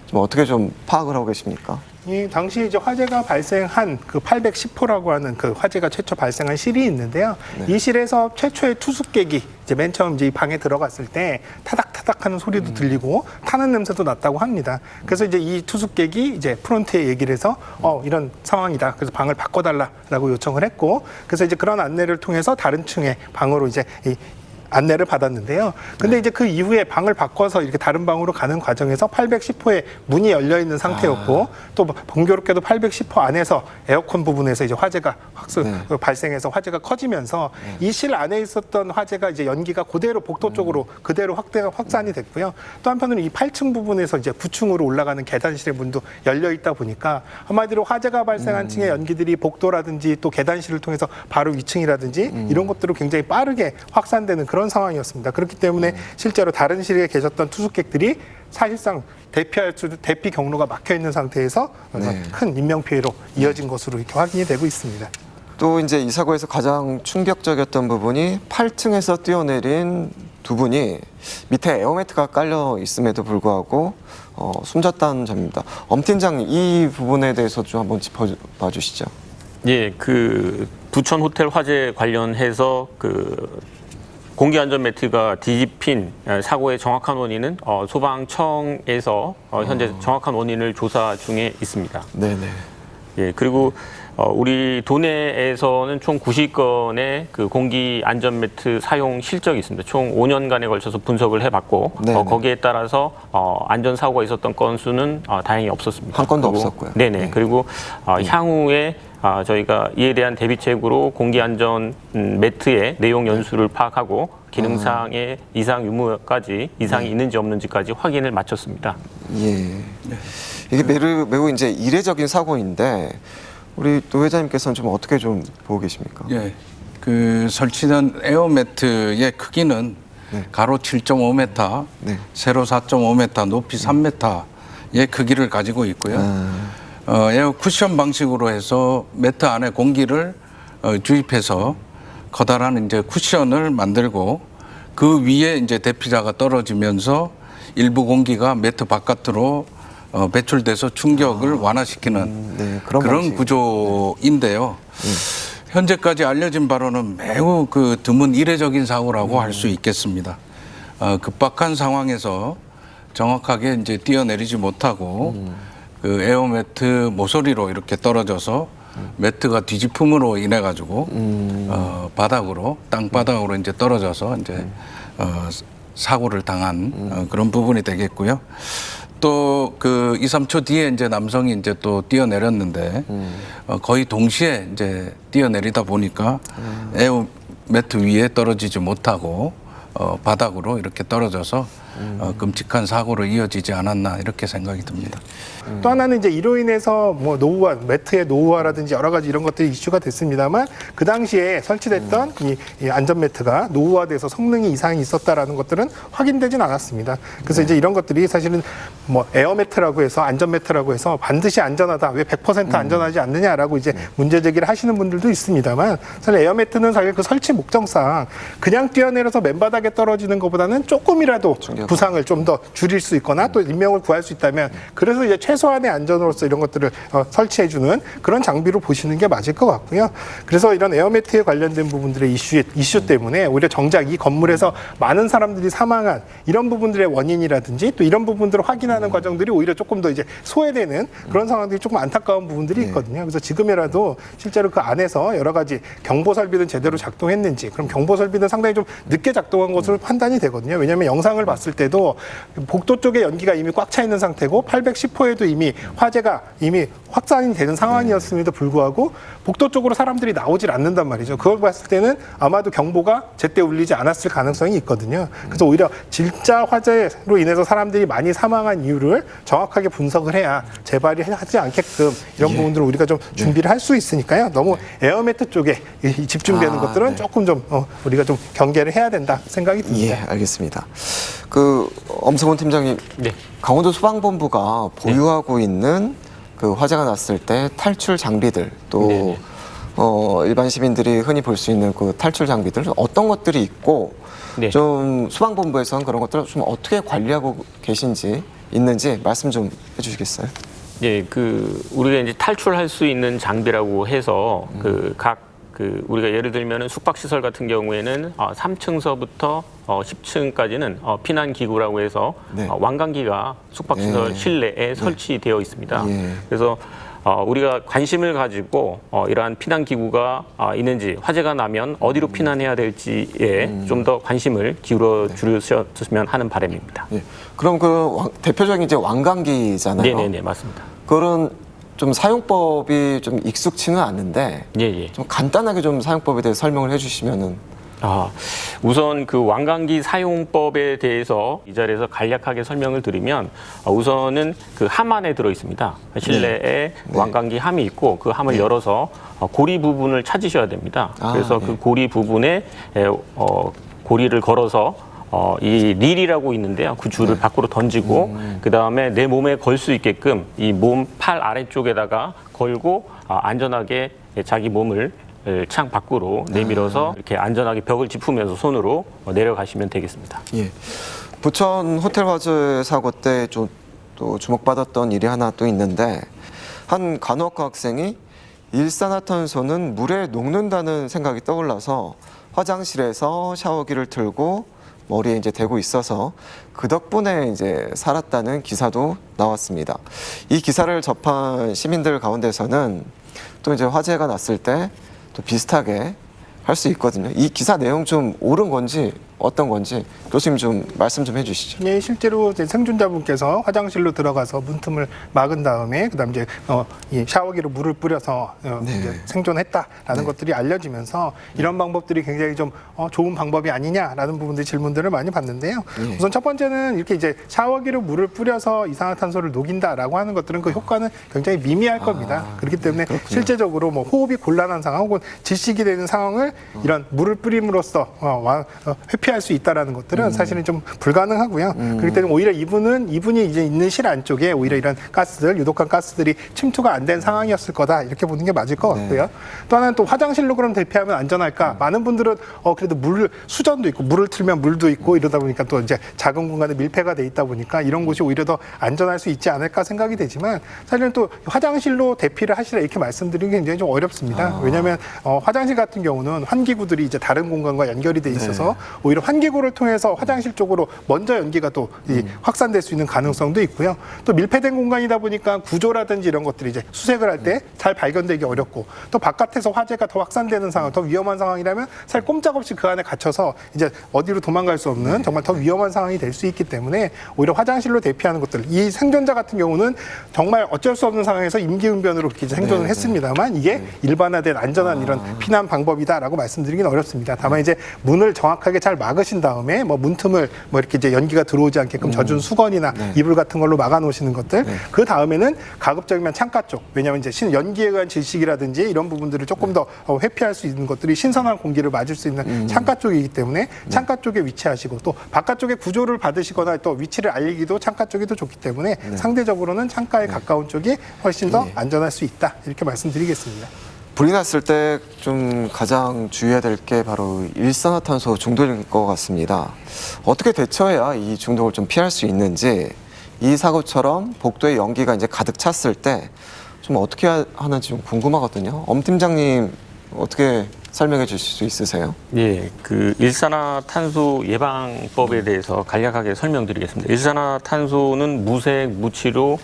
좀 어떻게 좀 파악을 하고 계십니까? 이 당시 이제 화재가 발생한 그 810호라고 하는 그 화재가 최초 발생한 실이 있는데요. 이 실에서 최초의 투숙객이 이제 맨 처음 이제 이 방에 들어갔을 때 타닥타닥하는 소리도 들리고 타는 냄새도 났다고 합니다. 그래서 이제 이 투숙객이 이제 프론트에 얘기를 해서 이런 상황이다. 그래서 방을 바꿔달라라고 요청을 했고, 그래서 이제 그런 안내를 통해서 다른 층의 방으로 이제 안내를 받았는데요. 근데 이제 그 이후에 방을 바꿔서 이렇게 다른 방으로 가는 과정에서 810호에 문이 열려 있는 상태였고 또 공교롭게도 810호 안에서 에어컨 부분에서 이제 화재가 발생해서 화재가 커지면서 이 실 안에 있었던 화재가 이제 연기가 그대로 복도 쪽으로 그대로 확산이 됐고요. 또 한편으로 이 8층 부분에서 이제 9층으로 올라가는 계단실의 문도 열려 있다 보니까 한마디로 화재가 발생한 층의 연기들이 복도라든지 또 계단실을 통해서 바로 위층이라든지 이런 것들로 굉장히 빠르게 확산되는 그런 상황이었습니다. 그렇기 때문에 실제로 다른 실에 계셨던 투숙객들이 사실상 대피 경로가 막혀 있는 상태에서 큰 인명 피해로 이어진 것으로 이렇게 확인이 되고 있습니다. 또 이제 이 사고에서 가장 충격적이었던 부분이 8층에서 뛰어내린 두 분이 밑에 에어매트가 깔려 있음에도 불구하고 숨졌다는 점입니다. 엄 팀장, 이 부분에 대해서 좀 한번 짚어봐 주시죠. 예, 그 부천 호텔 화재 관련해서 그 공기 안전 매트가 뒤집힌 사고의 정확한 원인은 소방청에서 현재 정확한 원인을 조사 중에 있습니다. 네네. 예, 그리고 우리 도내에서는 총 90건의 그 공기 안전 매트 사용 실적이 있습니다. 총 5년간에 걸쳐서 분석을 해봤고 거기에 따라서 안전 사고가 있었던 건수는 다행히 없었습니다. 한 건도 없었고요. 네네. 네. 그리고 향후에 저희가 이에 대한 대비책으로 공기 안전 매트의 내용 연수를 파악하고 기능상의 이상 유무까지 이상이 있는지 없는지까지 확인을 마쳤습니다. 예. 이게 매우 이제 이례적인 사고인데 우리 노 회장님께서는 좀 어떻게 좀 보고 계십니까? 예. 그 설치된 에어매트의 크기는 가로 7.5m, 세로 4.5m, 높이 3m의 크기를 가지고 있고요. 에어 쿠션 방식으로 해서 매트 안에 공기를 주입해서 커다란 이제 쿠션을 만들고 그 위에 이제 대피자가 떨어지면서 일부 공기가 매트 바깥으로 배출돼서 충격을 완화시키는 그런 구조인데요. 현재까지 알려진 바로는 매우 그 드문 이례적인 사고라고 할 수 있겠습니다. 급박한 상황에서 정확하게 이제 뛰어내리지 못하고 그 에어매트 모서리로 이렇게 떨어져서 매트가 뒤집힘으로 인해 가지고 바닥으로 땅바닥으로 이제 떨어져서 이제 사고를 당한 그런 부분이 되겠고요. 또 그 2, 3초 뒤에 이제 남성이 이제 또 뛰어내렸는데 거의 동시에 이제 뛰어내리다 보니까 에어 매트 위에 떨어지지 못하고 바닥으로 이렇게 떨어져서 끔찍한 사고로 이어지지 않았나 이렇게 생각이 듭니다. 또 하나는 이제 이로 인해서 뭐 노후화, 매트의 노후화라든지 여러 가지 이런 것들이 이슈가 됐습니다만 그 당시에 설치됐던 이 안전 매트가 노후화돼서 성능이 이상이 있었다라는 것들은 확인되진 않았습니다. 그래서 이제 이런 것들이 사실은 뭐 에어 매트라고 해서 안전 매트라고 해서 반드시 안전하다, 왜 100% 안전하지 않느냐라고 이제 문제 제기를 하시는 분들도 있습니다만 사실 에어 매트는 사실 그 설치 목적상 그냥 뛰어내려서 맨바닥에 떨어지는 것보다는 조금이라도 부상을 좀 더 줄일 수 있거나 또 인명을 구할 수 있다면 그래서 이제 최소한의 안전으로서 이런 것들을 설치해주는 그런 장비로 보시는 게 맞을 것 같고요. 그래서 이런 에어매트에 관련된 부분들의 이슈 때문에 오히려 정작 이 건물에서 많은 사람들이 사망한 이런 부분들의 원인이라든지 또 이런 부분들을 확인하는 과정들이 오히려 조금 더 이제 소외되는 그런 상황들이 조금 안타까운 부분들이 있거든요. 그래서 지금이라도 실제로 그 안에서 여러 가지 경보 설비는 제대로 작동했는지 그럼 경보 설비는 상당히 좀 늦게 작동한 것으로 판단이 되거든요. 왜냐하면 영상을 봤을 때도 복도 쪽에 연기가 이미 꽉 차 있는 상태고 810호에도 이미 화재가 이미 확산이 되는 상황이었음에도 불구하고 복도 쪽으로 사람들이 나오질 않는단 말이죠. 그걸 봤을 때는 아마도 경보가 제때 울리지 않았을 가능성이 있거든요. 그래서 오히려 진짜 화재로 인해서 사람들이 많이 사망한 이유를 정확하게 분석을 해야 재발이 하지 않게끔 이런 부분들을 우리가 좀 준비를 할 수 있으니까요. 너무 에어매트 쪽에 집중되는 것들은 조금 좀 우리가 좀 경계를 해야 된다 생각이 듭니다. 예, 알겠습니다. 그 엄성훈 팀장님, 강원도 소방본부가 보유하고 있는 그 화재가 났을 때 탈출 장비들 또 일반 시민들이 흔히 볼 수 있는 그 탈출 장비들 어떤 것들이 있고 좀 소방본부에서는 그런 것들을 좀 어떻게 관리하고 계신지 있는지 말씀 좀 해주시겠어요? 예, 그 우리가 이제 탈출할 수 있는 장비라고 해서 우리가 예를 들면은 숙박시설 같은 경우에는 3층서부터 10층까지는 피난기구라고 해서 왕관기가 숙박시설 실내에 설치되어 있습니다. 그래서 우리가 관심을 가지고 이러한 피난 기구가 있는지, 화재가 나면 어디로 피난해야 될지에 좀 더 관심을 기울여 주셨으면 하는 바람입니다. 예. 그럼 대표적인 이제 왕강기잖아요. 네네네, 맞습니다. 그런 좀 사용법이 좀 익숙치는 않는데 예. 좀 간단하게 좀 사용법에 대해서 설명을 해주시면은. 우선 그 왕강기 사용법에 대해서 이 자리에서 간략하게 설명을 드리면 우선은 그 함 안에 들어 있습니다. 실내에 왕강기 함이 있고 그 함을 열어서 고리 부분을 찾으셔야 됩니다. 그래서 그 고리 부분에 고리를 걸어서 이 릴이라고 있는데요. 그 줄을 밖으로 던지고 그 다음에 내 몸에 걸 수 있게끔 이 몸 팔 아래쪽에다가 걸고 안전하게 자기 몸을 창 밖으로 내밀어서 이렇게 안전하게 벽을 짚으면서 손으로 내려가시면 되겠습니다. 예. 부천 호텔 화재 사고 때 좀 또 주목받았던 일이 하나 또 있는데 한 간호학과 학생이 일산화탄소는 물에 녹는다는 생각이 떠올라서 화장실에서 샤워기를 틀고 머리에 이제 대고 있어서 그 덕분에 이제 살았다는 기사도 나왔습니다. 이 기사를 접한 시민들 가운데서는 또 이제 화재가 났을 때 또 비슷하게 할 수 있거든요. 이 기사 내용 좀 옳은 건지 어떤 건지 교수님 좀 말씀 좀 해주시죠. 예, 실제로 이제 생존자분께서 화장실로 들어가서 문틈을 막은 다음에 그다음 이제 이 샤워기로 물을 뿌려서 이제 생존했다라는 것들이 알려지면서 이런 방법들이 굉장히 좀 좋은 방법이 아니냐라는 부분들 질문들을 많이 받는데요. 우선 첫 번째는 이렇게 이제 샤워기로 물을 뿌려서 이산화탄소를 녹인다라고 하는 것들은 그 효과는 굉장히 미미할 겁니다. 그렇기 때문에 실제적으로 뭐 호흡이 곤란한 상황 혹은 질식이 되는 상황을 이런 물을 뿌림으로써 회피할 수 있다라는 것들은 사실은 좀 불가능하고요. 그렇기 때문에 오히려 이분이 이제 있는 실 안쪽에 오히려 이런 가스들, 유독한 가스들이 침투가 안 된 상황이었을 거다 이렇게 보는 게 맞을 것 같고요. 또 하나는 또 화장실로 그럼 대피하면 안전할까? 많은 분들은 그래도 수전도 있고 물을 틀면 물도 있고 이러다 보니까 또 이제 작은 공간에 밀폐가 돼 있다 보니까 이런 곳이 오히려 더 안전할 수 있지 않을까 생각이 되지만 사실은 또 화장실로 대피를 하시라 이렇게 말씀드리기 굉장히 좀 어렵습니다. 왜냐하면 화장실 같은 경우는 환기구들이 이제 다른 공간과 연결이 돼 있어서 오히려 환기구를 통해서 화장실 쪽으로 먼저 연기가 또 확산될 수 있는 가능성도 있고요. 또 밀폐된 공간이다 보니까 구조라든지 이런 것들이 이제 수색을 할 때 잘 발견되기 어렵고 또 바깥에서 화재가 더 확산되는 상황, 더 위험한 상황이라면 사실 꼼짝없이 그 안에 갇혀서 이제 어디로 도망갈 수 없는 정말 더 위험한 상황이 될 수 있기 때문에 오히려 화장실로 대피하는 것들, 이 생존자 같은 경우는 정말 어쩔 수 없는 상황에서 임기응변으로 이렇게 생존을 했습니다만 이게 일반화된 안전한 이런 피난 방법이다라고 말씀드리기는 어렵습니다. 다만 이제 문을 정확하게 잘 막으신 다음에 뭐 문틈을 뭐 이렇게 이제 연기가 들어오지 않게끔 젖은 수건이나 이불 같은 걸로 막아 놓으시는 것들, 그 다음에는 가급적이면 창가 쪽, 왜냐하면 이제 연기에 의한 질식이라든지 이런 부분들을 조금 더 회피할 수 있는 것들이 신선한 공기를 맞을 수 있는 창가 쪽이기 때문에 창가 쪽에 위치하시고 또 바깥쪽에 구조를 받으시거나 또 위치를 알리기도 창가 쪽이 더 좋기 때문에 상대적으로는 창가에 가까운 쪽이 훨씬 더 안전할 수 있다 이렇게 말씀드리겠습니다. 불이 났을 때 좀 가장 주의해야 될 게 바로 일산화탄소 중독일 것 같습니다. 어떻게 대처해야 이 중독을 좀 피할 수 있는지, 이 사고처럼 복도에 연기가 이제 가득 찼을 때 좀 어떻게 하는지 좀 궁금하거든요. 엄 팀장님 어떻게 설명해 주실 수 있으세요? 예, 그 일산화탄소 예방법에 대해서 간략하게 설명드리겠습니다. 일산화탄소는 무색, 무취로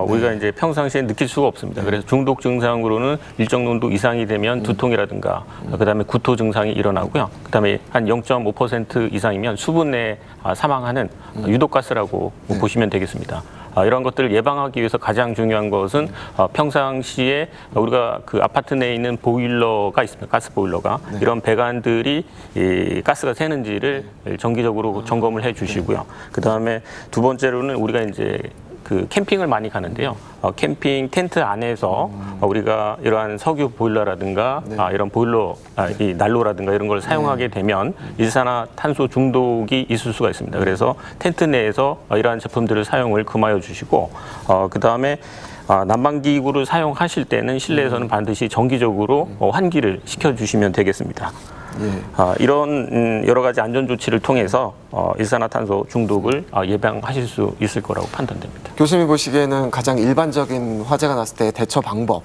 우리가 이제 평상시에 느낄 수가 없습니다. 그래서 중독 증상으로는 일정 농도 이상이 되면 두통이라든가 그다음에 구토 증상이 일어나고요. 그다음에 한 0.5% 이상이면 수분 내에 사망하는 유독가스라고 보시면 되겠습니다. 이런 것들을 예방하기 위해서 가장 중요한 것은 평상시에 우리가 그 아파트 내에 있는 보일러가 있습니다. 가스 보일러가. 이런 배관들이 이 가스가 새는지를 정기적으로 점검을 해 주시고요. 그다음에 두 번째로는 우리가 이제 그 캠핑을 많이 가는데요. 캠핑 텐트 안에서 우리가 이러한 석유 보일러라든가 이런 보일러, 이 난로라든가 이런 걸 사용하게 되면 일산화탄소 중독이 있을 수가 있습니다. 그래서 텐트 내에서 이러한 제품들을 사용을 금하여 주시고, 그 다음에 난방기구를 사용하실 때는 실내에서는 반드시 정기적으로 환기를 시켜주시면 되겠습니다. 이런 여러 가지 안전 조치를 통해서 일산화탄소 중독을 예방하실 수 있을 거라고 판단됩니다. 교수님이 보시기에는 가장 일반적인 화재가 났을 때 대처 방법,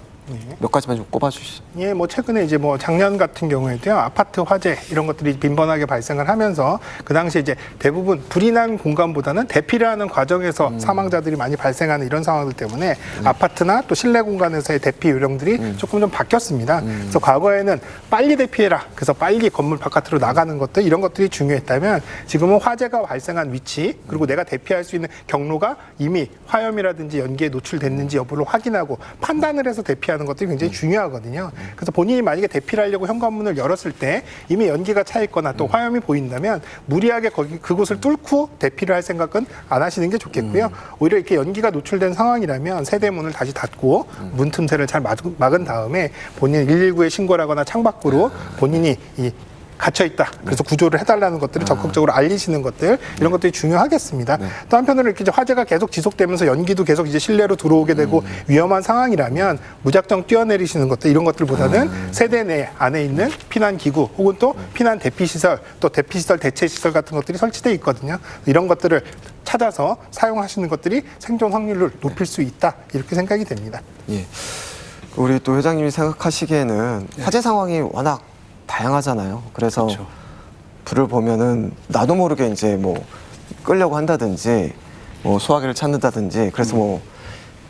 몇 가지만 좀 꼽아주시죠. 예, 뭐 최근에 이제 뭐 작년 같은 경우에도요, 아파트 화재 이런 것들이 빈번하게 발생을 하면서 그 당시에 이제 대부분 불이 난 공간보다는 대피를 하는 과정에서 사망자들이 많이 발생하는 이런 상황들 때문에 아파트나 또 실내 공간에서의 대피 요령들이 조금 좀 바뀌었습니다. 그래서 과거에는 빨리 대피해라. 그래서 빨리 건물 바깥으로 나가는 것들 이런 것들이 중요했다면 지금은 화재가 발생한 위치 그리고 내가 대피할 수 있는 경로가 이미 화염이라든지 연기에 노출됐는지 여부를 확인하고 판단을 해서 대피하는 것들이 굉장히 중요하거든요. 그래서 본인이 만약에 대피를 하려고 현관문을 열었을 때 이미 연기가 차 있거나 또 화염이 보인다면 무리하게 그곳을 뚫고 대피를 할 생각은 안 하시는 게 좋겠고요. 오히려 이렇게 연기가 노출된 상황이라면 세대문을 다시 닫고 문 틈새를 잘 막은 다음에 본인 119에 신고를 하거나 창밖으로 본인이 갇혀 있다. 그래서 구조를 해달라는 것들을 적극적으로 알리시는 것들 이런 것들이 중요하겠습니다. 또 한편으로 이렇게 이제 화재가 계속 지속되면서 연기도 계속 이제 실내로 들어오게 되고 위험한 상황이라면 무작정 뛰어내리시는 것들 이런 것들보다는 세대 내 안에 있는 피난 기구 혹은 또 피난 대피 시설 또 대피 시설 대체 시설 같은 것들이 설치돼 있거든요. 이런 것들을 찾아서 사용하시는 것들이 생존 확률을 높일 수 있다 이렇게 생각이 됩니다. 예. 우리 또 회장님이 생각하시기에는 화재 상황이 워낙 다양하잖아요. 그래서 그렇죠. 불을 보면은 나도 모르게 이제 뭐 끌려고 한다든지 뭐 소화기를 찾는다든지 그래서 뭐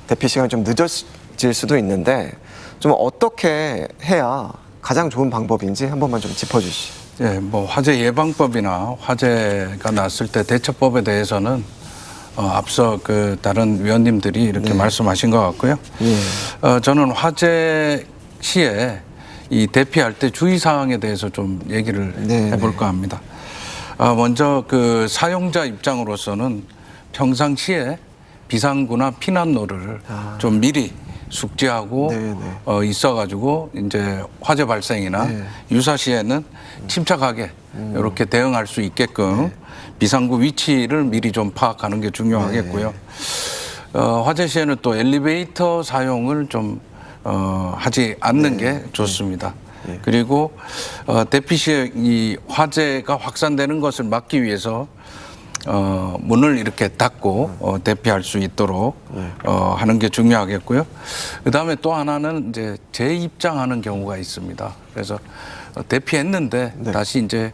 대피 시간이 좀 늦어질 수도 있는데 좀 어떻게 해야 가장 좋은 방법인지 한 번만 좀 짚어주시죠. 예, 뭐 화재 예방법이나 화재가 났을 때 대처법에 대해서는 앞서 그 다른 위원님들이 이렇게 말씀하신 것 같고요. 저는 화재 시에 이 대피할 때 주의사항에 대해서 좀 얘기를 해볼까 합니다. 먼저 그 사용자 입장으로서는 평상시에 비상구나 피난로를 좀 미리 숙지하고 있어가지고 이제 화재 발생이나 유사 시에는 침착하게 이렇게 대응할 수 있게끔 비상구 위치를 미리 좀 파악하는 게 중요하겠고요. 화재 시에는 또 엘리베이터 사용을 좀 하지 않는 게 좋습니다. 그리고 대피 시에 이 화재가 확산되는 것을 막기 위해서 문을 이렇게 닫고 대피할 수 있도록 하는 게 중요하겠고요. 그다음에 또 하나는 이제 재입장하는 경우가 있습니다. 그래서 대피했는데 다시 이제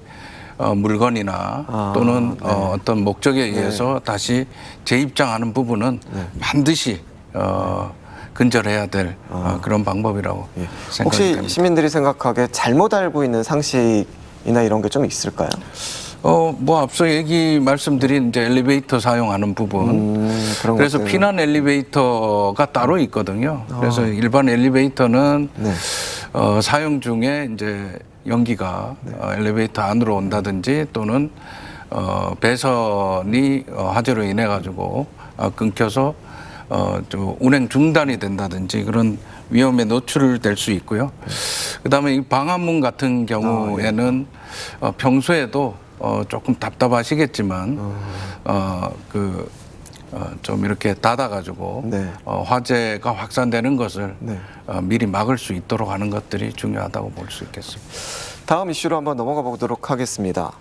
물건이나 또는 어떤 목적에 의해서 다시 재입장하는 부분은 반드시 근절해야 될 그런 방법이라고 생각이 혹시 됩니다. 시민들이 생각하기에 잘못 알고 있는 상식이나 이런 게 좀 있을까요? 뭐 앞서 말씀드린 이제 엘리베이터 사용하는 부분. 그래서 것들은. 피난 엘리베이터가 따로 있거든요. 그래서 일반 엘리베이터는 사용 중에 이제 연기가 엘리베이터 안으로 온다든지 또는 배선이 화재로 인해 가지고 끊겨서 좀 운행 중단이 된다든지 그런 위험에 노출될 수 있고요. 그다음에 이 방화문 같은 경우에는 평소에도 조금 답답하시겠지만 좀 이렇게 닫아가지고 화재가 확산되는 것을 미리 막을 수 있도록 하는 것들이 중요하다고 볼 수 있겠습니다. 다음 이슈로 한번 넘어가 보도록 하겠습니다.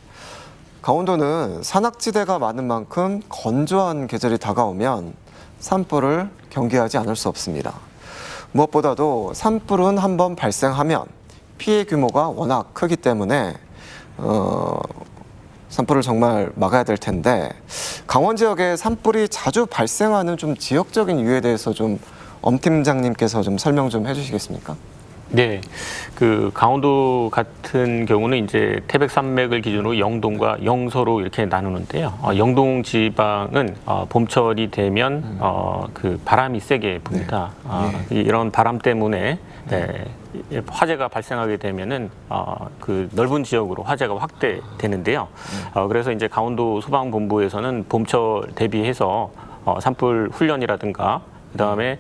강원도는 산악지대가 많은 만큼 건조한 계절이 다가오면 산불을 경계하지 않을 수 없습니다. 무엇보다도 산불은 한번 발생하면 피해 규모가 워낙 크기 때문에 산불을 정말 막아야 될 텐데 강원 지역에 산불이 자주 발생하는 좀 지역적인 이유에 대해서 좀 엄 팀장님께서 좀 설명 좀 해주시겠습니까? 네, 그 강원도 같은 경우는 이제 태백산맥을 기준으로 영동과 영서로 이렇게 나누는데요. 영동 지방은 봄철이 되면 그 바람이 세게 붑니다. 이런 바람 때문에 화재가 발생하게 되면은 그 넓은 지역으로 화재가 확대되는데요. 그래서 이제 강원도 소방본부에서는 봄철 대비해서 산불 훈련이라든가 그다음에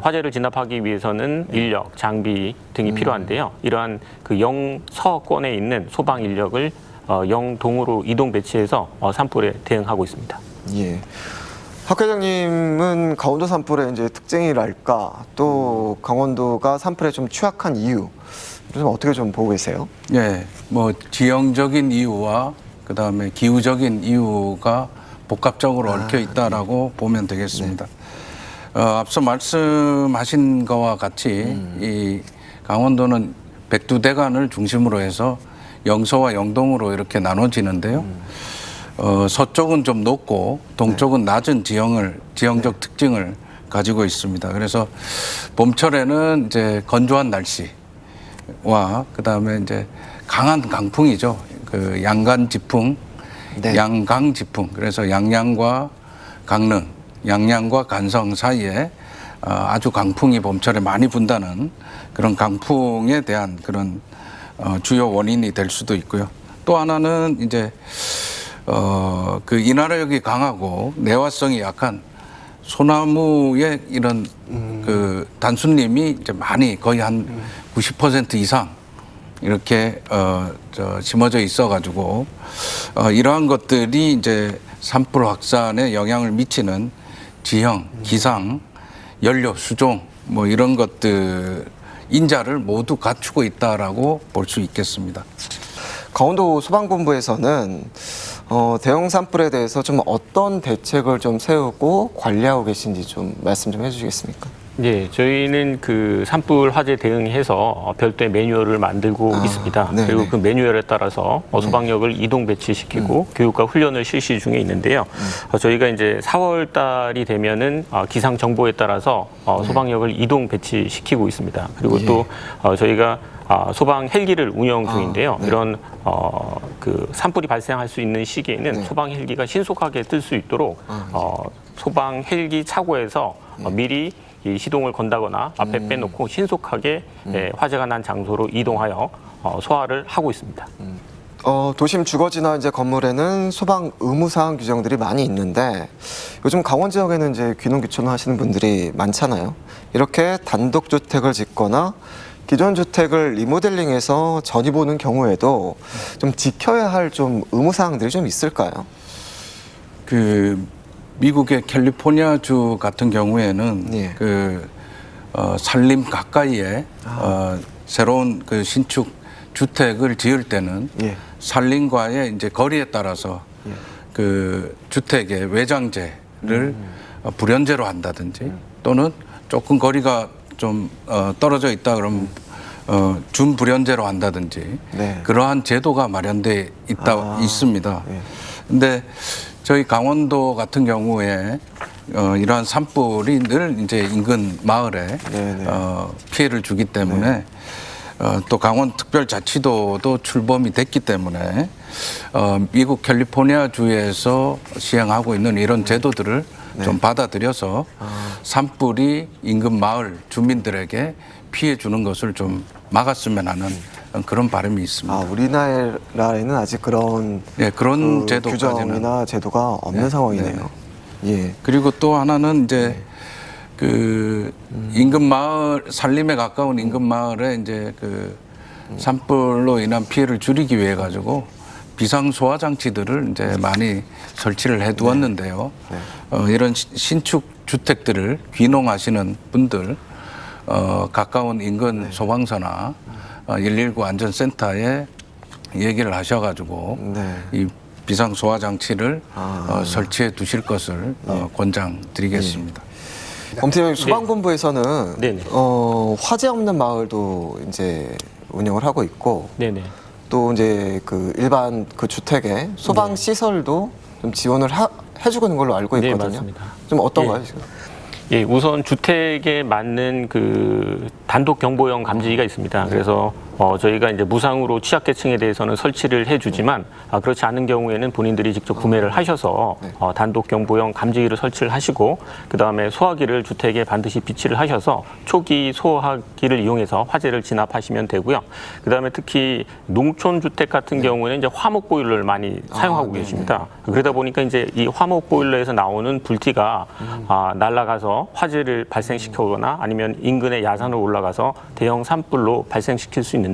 화재를 진압하기 위해서는 인력, 장비 등이 필요한데요. 이러한 그 영서권에 있는 소방 인력을 영동으로 이동 배치해서 산불에 대응하고 있습니다. 예. 박 회장님은 강원도 산불의 이제 특징이랄까 또 강원도가 산불에 좀 취약한 이유 좀 어떻게 좀 보고 계세요? 예, 뭐 지형적인 이유와 그다음에 기후적인 이유가 복합적으로 얽혀 있다라고 보면 되겠습니다. 앞서 말씀하신 거와 같이 이 강원도는 백두대간을 중심으로 해서 영서와 영동으로 이렇게 나눠지는데요. 서쪽은 좀 높고 동쪽은 낮은 지형적 특징을 가지고 있습니다. 그래서 봄철에는 이제 건조한 날씨와 그다음에 이제 강한 강풍이죠. 그 양간지풍, 양강지풍. 그래서 양양과 강릉, 양양과 간성 사이에 아주 강풍이 봄철에 많이 분다는 그런 강풍에 대한 그런 주요 원인이 될 수도 있고요. 또 하나는 이제 그 인화력이 강하고 내화성이 약한 소나무의 이런 그 단순림이 이제 많이 거의 한 90% 이상 이렇게 심어져 있어가지고 이러한 것들이 이제 산불 확산에 영향을 미치는 지형, 기상, 연료, 수종 뭐 이런 것들 인자를 모두 갖추고 있다라고 볼 수 있겠습니다. 강원도 소방본부에서는 대형 산불에 대해서 좀 어떤 대책을 좀 세우고 관리하고 계신지 좀 말씀 좀 해주시겠습니까? 네, 저희는 그 산불 화재 대응해서 별도의 매뉴얼을 만들고 있습니다. 네네. 그리고 그 매뉴얼에 따라서 소방력을 이동 배치시키고 교육과 훈련을 실시 중에 있는데요. 저희가 이제 4월 달이 되면은 기상 정보에 따라서 소방력을 이동 배치시키고 있습니다. 그리고 또 저희가 소방 헬기를 운영 중인데요. 이런 그 산불이 발생할 수 있는 시기에는 소방 헬기가 신속하게 뜰 수 있도록 소방 헬기 차고에서 미리 이 시동을 건다거나 앞에 빼놓고 신속하게 화재가 난 장소로 이동하여 소화를 하고 있습니다. 도심 주거지나 이제 건물에는 소방 의무사항 규정들이 많이 있는데 요즘 강원 지역에는 이제 귀농귀촌 하시는 분들이 많잖아요. 이렇게 단독주택을 짓거나 기존 주택을 리모델링해서 전입 오는 경우에도 좀 지켜야 할 좀 의무사항들이 좀 있을까요? 그 미국의 캘리포니아주 같은 경우에는 그 산림 가까이에 새로운 그 신축 주택을 지을 때는 산림과의 이제 거리에 따라서 그 주택의 외장재를 불연재로 한다든지 또는 조금 거리가 좀 떨어져 있다 그러면 준불연재로 한다든지 그러한 제도가 마련돼 있습니다. 근데 저희 강원도 같은 경우에 이러한 산불이 늘 이제 인근 마을에 피해를 주기 때문에 또 강원특별자치도도 출범이 됐기 때문에 미국 캘리포니아 주에서 시행하고 있는 이런 제도들을 좀 받아들여서 산불이 인근 마을 주민들에게 피해 주는 것을 좀 막았으면 하는 그런 바람이 있습니다. 우리나라에는 아직 그런 그런 그 제도까지는 규정이나 제도가 없는 상황이네요. 그리고 또 하나는 이제 그 인근 마을 산림에 가까운 인근 마을에 이제 그 산불로 인한 피해를 줄이기 위해 가지고 비상 소화 장치들을 이제 많이 설치를 해 두었는데요. 이런 신축 주택들을 귀농하시는 분들 가까운 인근 소방서나 119 안전센터에 얘기를 하셔가지고 이 비상 소화 장치를 설치해 두실 것을 권장드리겠습니다. 아무튼 소방본부에서는 화재 없는 마을도 이제 운영을 하고 있고 또 이제 그 일반 그 주택에 소방 시설도 좀 지원을 해주고 있는 걸로 알고 있거든요. 맞습니다. 좀 어떤가요 지금? 우선 주택에 맞는 그 단독 경보용 감지기가 있습니다. 그래서 저희가 이제 무상으로 취약계층에 대해서는 설치를 해주지만 그렇지 않은 경우에는 본인들이 직접 구매를 하셔서 단독 경보용 감지기를 설치를 하시고 그 다음에 소화기를 주택에 반드시 비치를 하셔서 초기 소화기를 이용해서 화재를 진압하시면 되고요. 그 다음에 특히 농촌 주택 같은 경우에는 이제 화목 보일러를 많이 사용하고 계십니다. 그러다 보니까 이제 이 화목 보일러에서 나오는 불티가 날아가서 화재를 발생시키거나 아니면 인근의 야산으로 올라가서 대형 산불로 발생시킬 수 있는데요.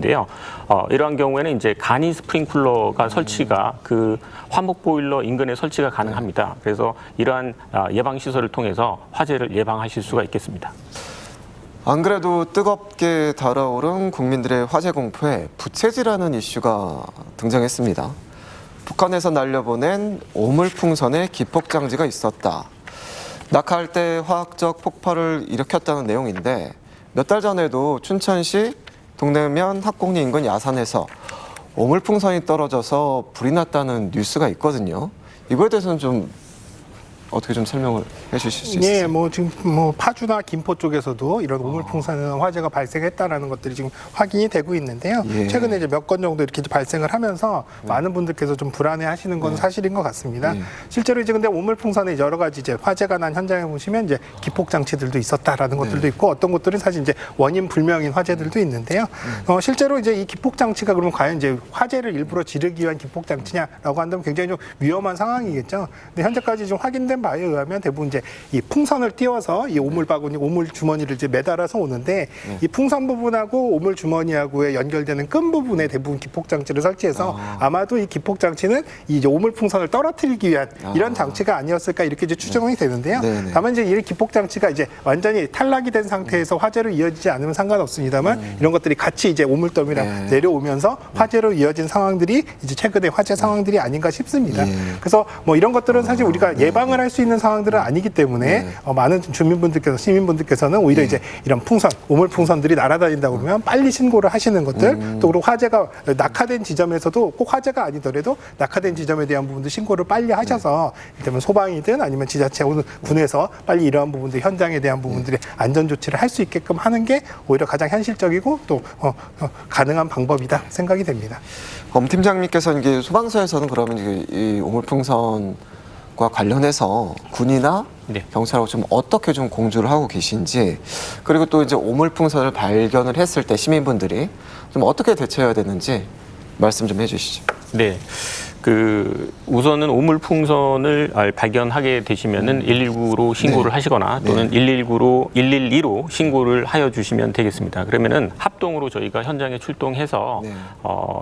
이러한 경우에는 이제 간이 스프링클러가 설치가 그 화목 보일러 인근에 설치가 가능합니다. 그래서 이러한 예방 시설을 통해서 화재를 예방하실 수가 있겠습니다. 안 그래도 뜨겁게 달아오른 국민들의 화재 공포에 부채질하는 이슈가 등장했습니다. 북한에서 날려보낸 오물풍선의 기폭장지가 있었다. 낙하할 때 화학적 폭발을 일으켰다는 내용인데 몇 달 전에도 춘천시 동래면 학곡리 인근 야산에서 오물풍선이 떨어져서 불이 났다는 뉴스가 있거든요. 이거에 대해서는 좀 어떻게 좀 설명을 해주실 수 있으세요? 예, 뭐 지금 파주나 김포 쪽에서도 이런 오물풍선 화재가 발생했다라는 것들이 지금 확인이 되고 있는데요. 예. 최근에 이제 몇 건 정도 이렇게 발생을 하면서 많은 분들께서 좀 불안해하시는 건 사실인 것 같습니다. 실제로 이제 근데 오물풍선에 여러 가지 이제 화재가 난 현장에 보시면 이제 기폭 장치들도 있었다라는 것들도 있고 어떤 것들은 사실 이제 원인 불명인 화재들도 있는데요. 실제로 이제 이 기폭 장치가 그러면 과연 이제 화재를 일부러 지르기 위한 기폭 장치냐라고 한다면 굉장히 좀 위험한 상황이겠죠. 근데 현재까지 좀 확인된 바에 의하면 대부분 이제 이 풍선을 띄워서 이 오물 바구니, 오물 주머니를 이제 매달아서 오는데 이 풍선 부분하고 오물 주머니하고의 연결되는 끈 부분에 대부분 기폭 장치를 설치해서 아마도 이 기폭 장치는 이 이제 오물 풍선을 떨어뜨리기 위한 이런 장치가 아니었을까 이렇게 이제 추정이 되는데요. 다만 이제 이 기폭 장치가 이제 완전히 탈락이 된 상태에서 화재로 이어지지 않으면 상관없습니다만 이런 것들이 같이 이제 오물더미랑 내려오면서 화재로 이어진 상황들이 이제 최근의 화재 상황들이 아닌가 싶습니다. 그래서 뭐 이런 것들은 사실 우리가 예방을 할 수 있는 상황들은 아니기 때문에 많은 주민분들께서 시민분들께서는 오히려 이제 이런 풍선, 오물 풍선들이 날아다닌다 그러면 빨리 신고를 하시는 것들 또 그리고 화재가 낙하된 지점에서도 꼭 화재가 아니더라도 낙하된 지점에 대한 부분도 신고를 빨리 하셔서 이를테면 소방이든 아니면 지자체 혹은 군에서 빨리 이러한 부분들 현장에 대한 부분들의 안전 조치를 할 수 있게끔 하는 게 오히려 가장 현실적이고 또 가능한 방법이다 생각이 됩니다. 엄 팀장님께서는 이게 소방서에서는 그러면 이 오물풍선과 관련해서 군이나 네. 경찰하고 좀 어떻게 좀 공조를 하고 계신지 그리고 또 이제 오물풍선을 발견을 했을 때 시민분들이 좀 어떻게 대처해야 되는지 말씀 좀 해주시죠. 네. 우선은 오물풍선을 발견하게 되시면은 119로 신고를 하시거나 또는 112로 신고를 하여 주시면 되겠습니다. 그러면은 합동으로 저희가 현장에 출동해서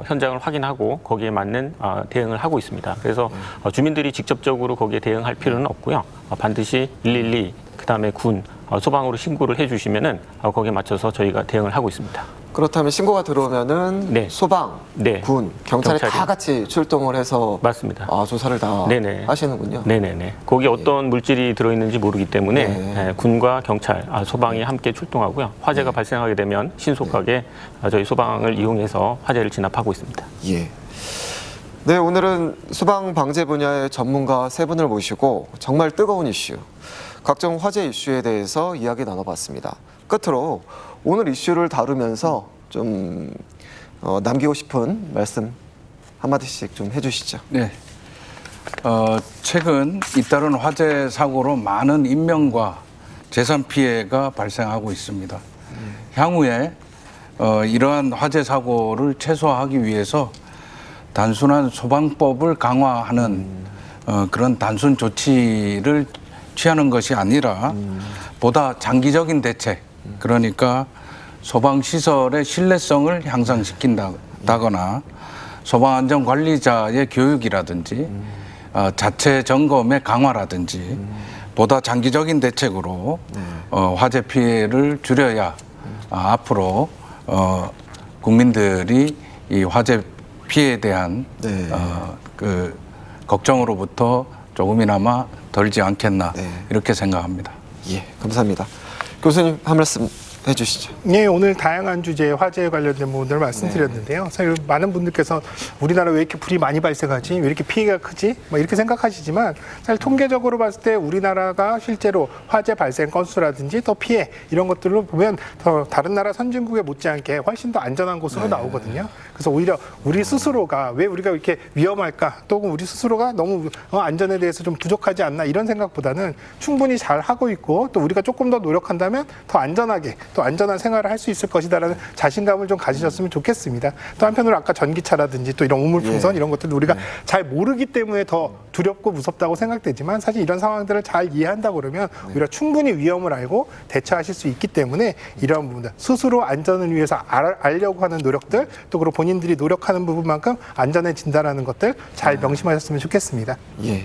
현장을 확인하고 거기에 맞는 대응을 하고 있습니다. 그래서 주민들이 직접적으로 거기에 대응할 필요는 없고요. 반드시 112, 그다음에 군, 소방으로 신고를 해 주시면은 거기에 맞춰서 저희가 대응을 하고 있습니다. 그렇다면 신고가 들어오면은 소방, 군, 경찰이 다 같이 출동을 해서 맞습니다. 조사를 다 하시는군요. 네네네. 거기 어떤 물질이 들어있는지 모르기 때문에 군과 경찰, 소방이 함께 출동하고요. 화재가 발생하게 되면 신속하게 저희 소방을 이용해서 화재를 진압하고 있습니다. 예. 네, 오늘은 소방 방재 분야의 전문가 세 분을 모시고 정말 뜨거운 이슈, 각종 화재 이슈에 대해서 이야기 나눠봤습니다. 끝으로 오늘 이슈를 다루면서 좀 남기고 싶은 말씀 한마디씩 좀 해주시죠. 네. 최근 잇따른 화재 사고로 많은 인명과 재산 피해가 발생하고 있습니다. 향후에 이러한 화재 사고를 최소화하기 위해서 단순한 소방법을 강화하는 그런 단순 조치를 취하는 것이 아니라 보다 장기적인 대책, 그러니까 소방시설의 신뢰성을 향상시킨다거나 소방안전관리자의 교육이라든지 자체 점검의 강화라든지 보다 장기적인 대책으로 화재 피해를 줄여야 앞으로 국민들이 이 화재 피해에 대한 걱정으로부터 조금이나마 덜지 않겠나 이렇게 생각합니다. 예, 감사합니다. 교수님 한 말씀 해주시죠. 네, 오늘 다양한 주제의 화재에 관련된 부분들을 말씀드렸는데요. 사실 많은 분들께서 우리나라 왜 이렇게 불이 많이 발생하지? 왜 이렇게 피해가 크지? 이렇게 생각하시지만 사실 통계적으로 봤을 때 우리나라가 실제로 화재 발생 건수라든지 또 피해 이런 것들로 보면 더 다른 나라 선진국에 못지않게 훨씬 더 안전한 곳으로 나오거든요. 그래서 오히려 우리 스스로가 왜 우리가 이렇게 위험할까? 또 우리 스스로가 너무 안전에 대해서 좀 부족하지 않나 이런 생각보다는 충분히 잘 하고 있고 또 우리가 조금 더 노력한다면 더 안전하게 또 안전한 생활을 할 수 있을 것이다라는 자신감을 좀 가지셨으면 좋겠습니다. 또 한편으로 아까 전기차라든지 또 이런 우물풍선 이런 것들도 우리가 잘 모르기 때문에 더 두렵고 무섭다고 생각되지만 사실 이런 상황들을 잘 이해한다 그러면 오히려 충분히 위험을 알고 대처하실 수 있기 때문에 이런 부분들 스스로 안전을 위해서 알려고 하는 노력들 또 그리고 본인들이 노력하는 부분만큼 안전해진다라는 것들 잘 명심하셨으면 좋겠습니다. 예.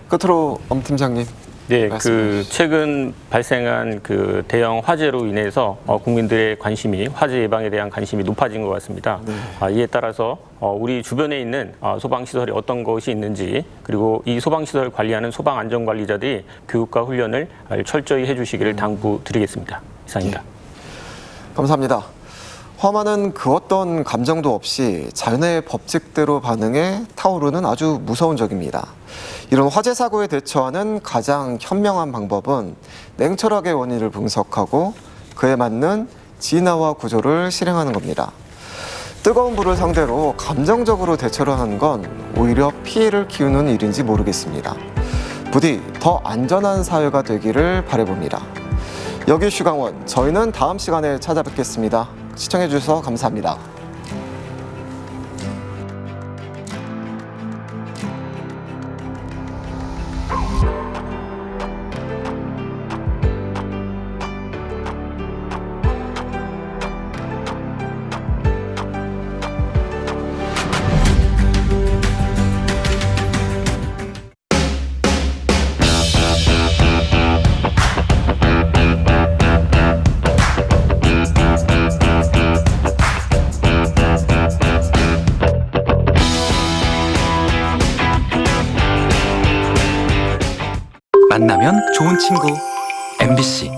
끝으로 엄 팀장님 네, 말씀해 그 최근 발생한 그 대형 화재로 인해서 국민들의 관심이 화재 예방에 대한 관심이 높아진 것 같습니다. 이에 따라서 우리 주변에 있는 소방 시설이 어떤 것이 있는지 그리고 이 소방 시설 관리하는 소방 안전 관리자들이 교육과 훈련을 철저히 해주시기를 당부드리겠습니다. 이상입니다. 감사합니다. 화만은 그 어떤 감정도 없이 자연의 법칙대로 반응해 타오르는 아주 무서운 적입니다. 이런 화재 사고에 대처하는 가장 현명한 방법은 냉철하게 원인을 분석하고 그에 맞는 진화와 구조를 실행하는 겁니다. 뜨거운 불을 상대로 감정적으로 대처를 하는 건 오히려 피해를 키우는 일인지 모르겠습니다. 부디 더 안전한 사회가 되기를 바라봅니다. 여기 슈강원, 저희는 다음 시간에 찾아뵙겠습니다. 시청해주셔서 감사합니다. 만나면 좋은 친구 MBC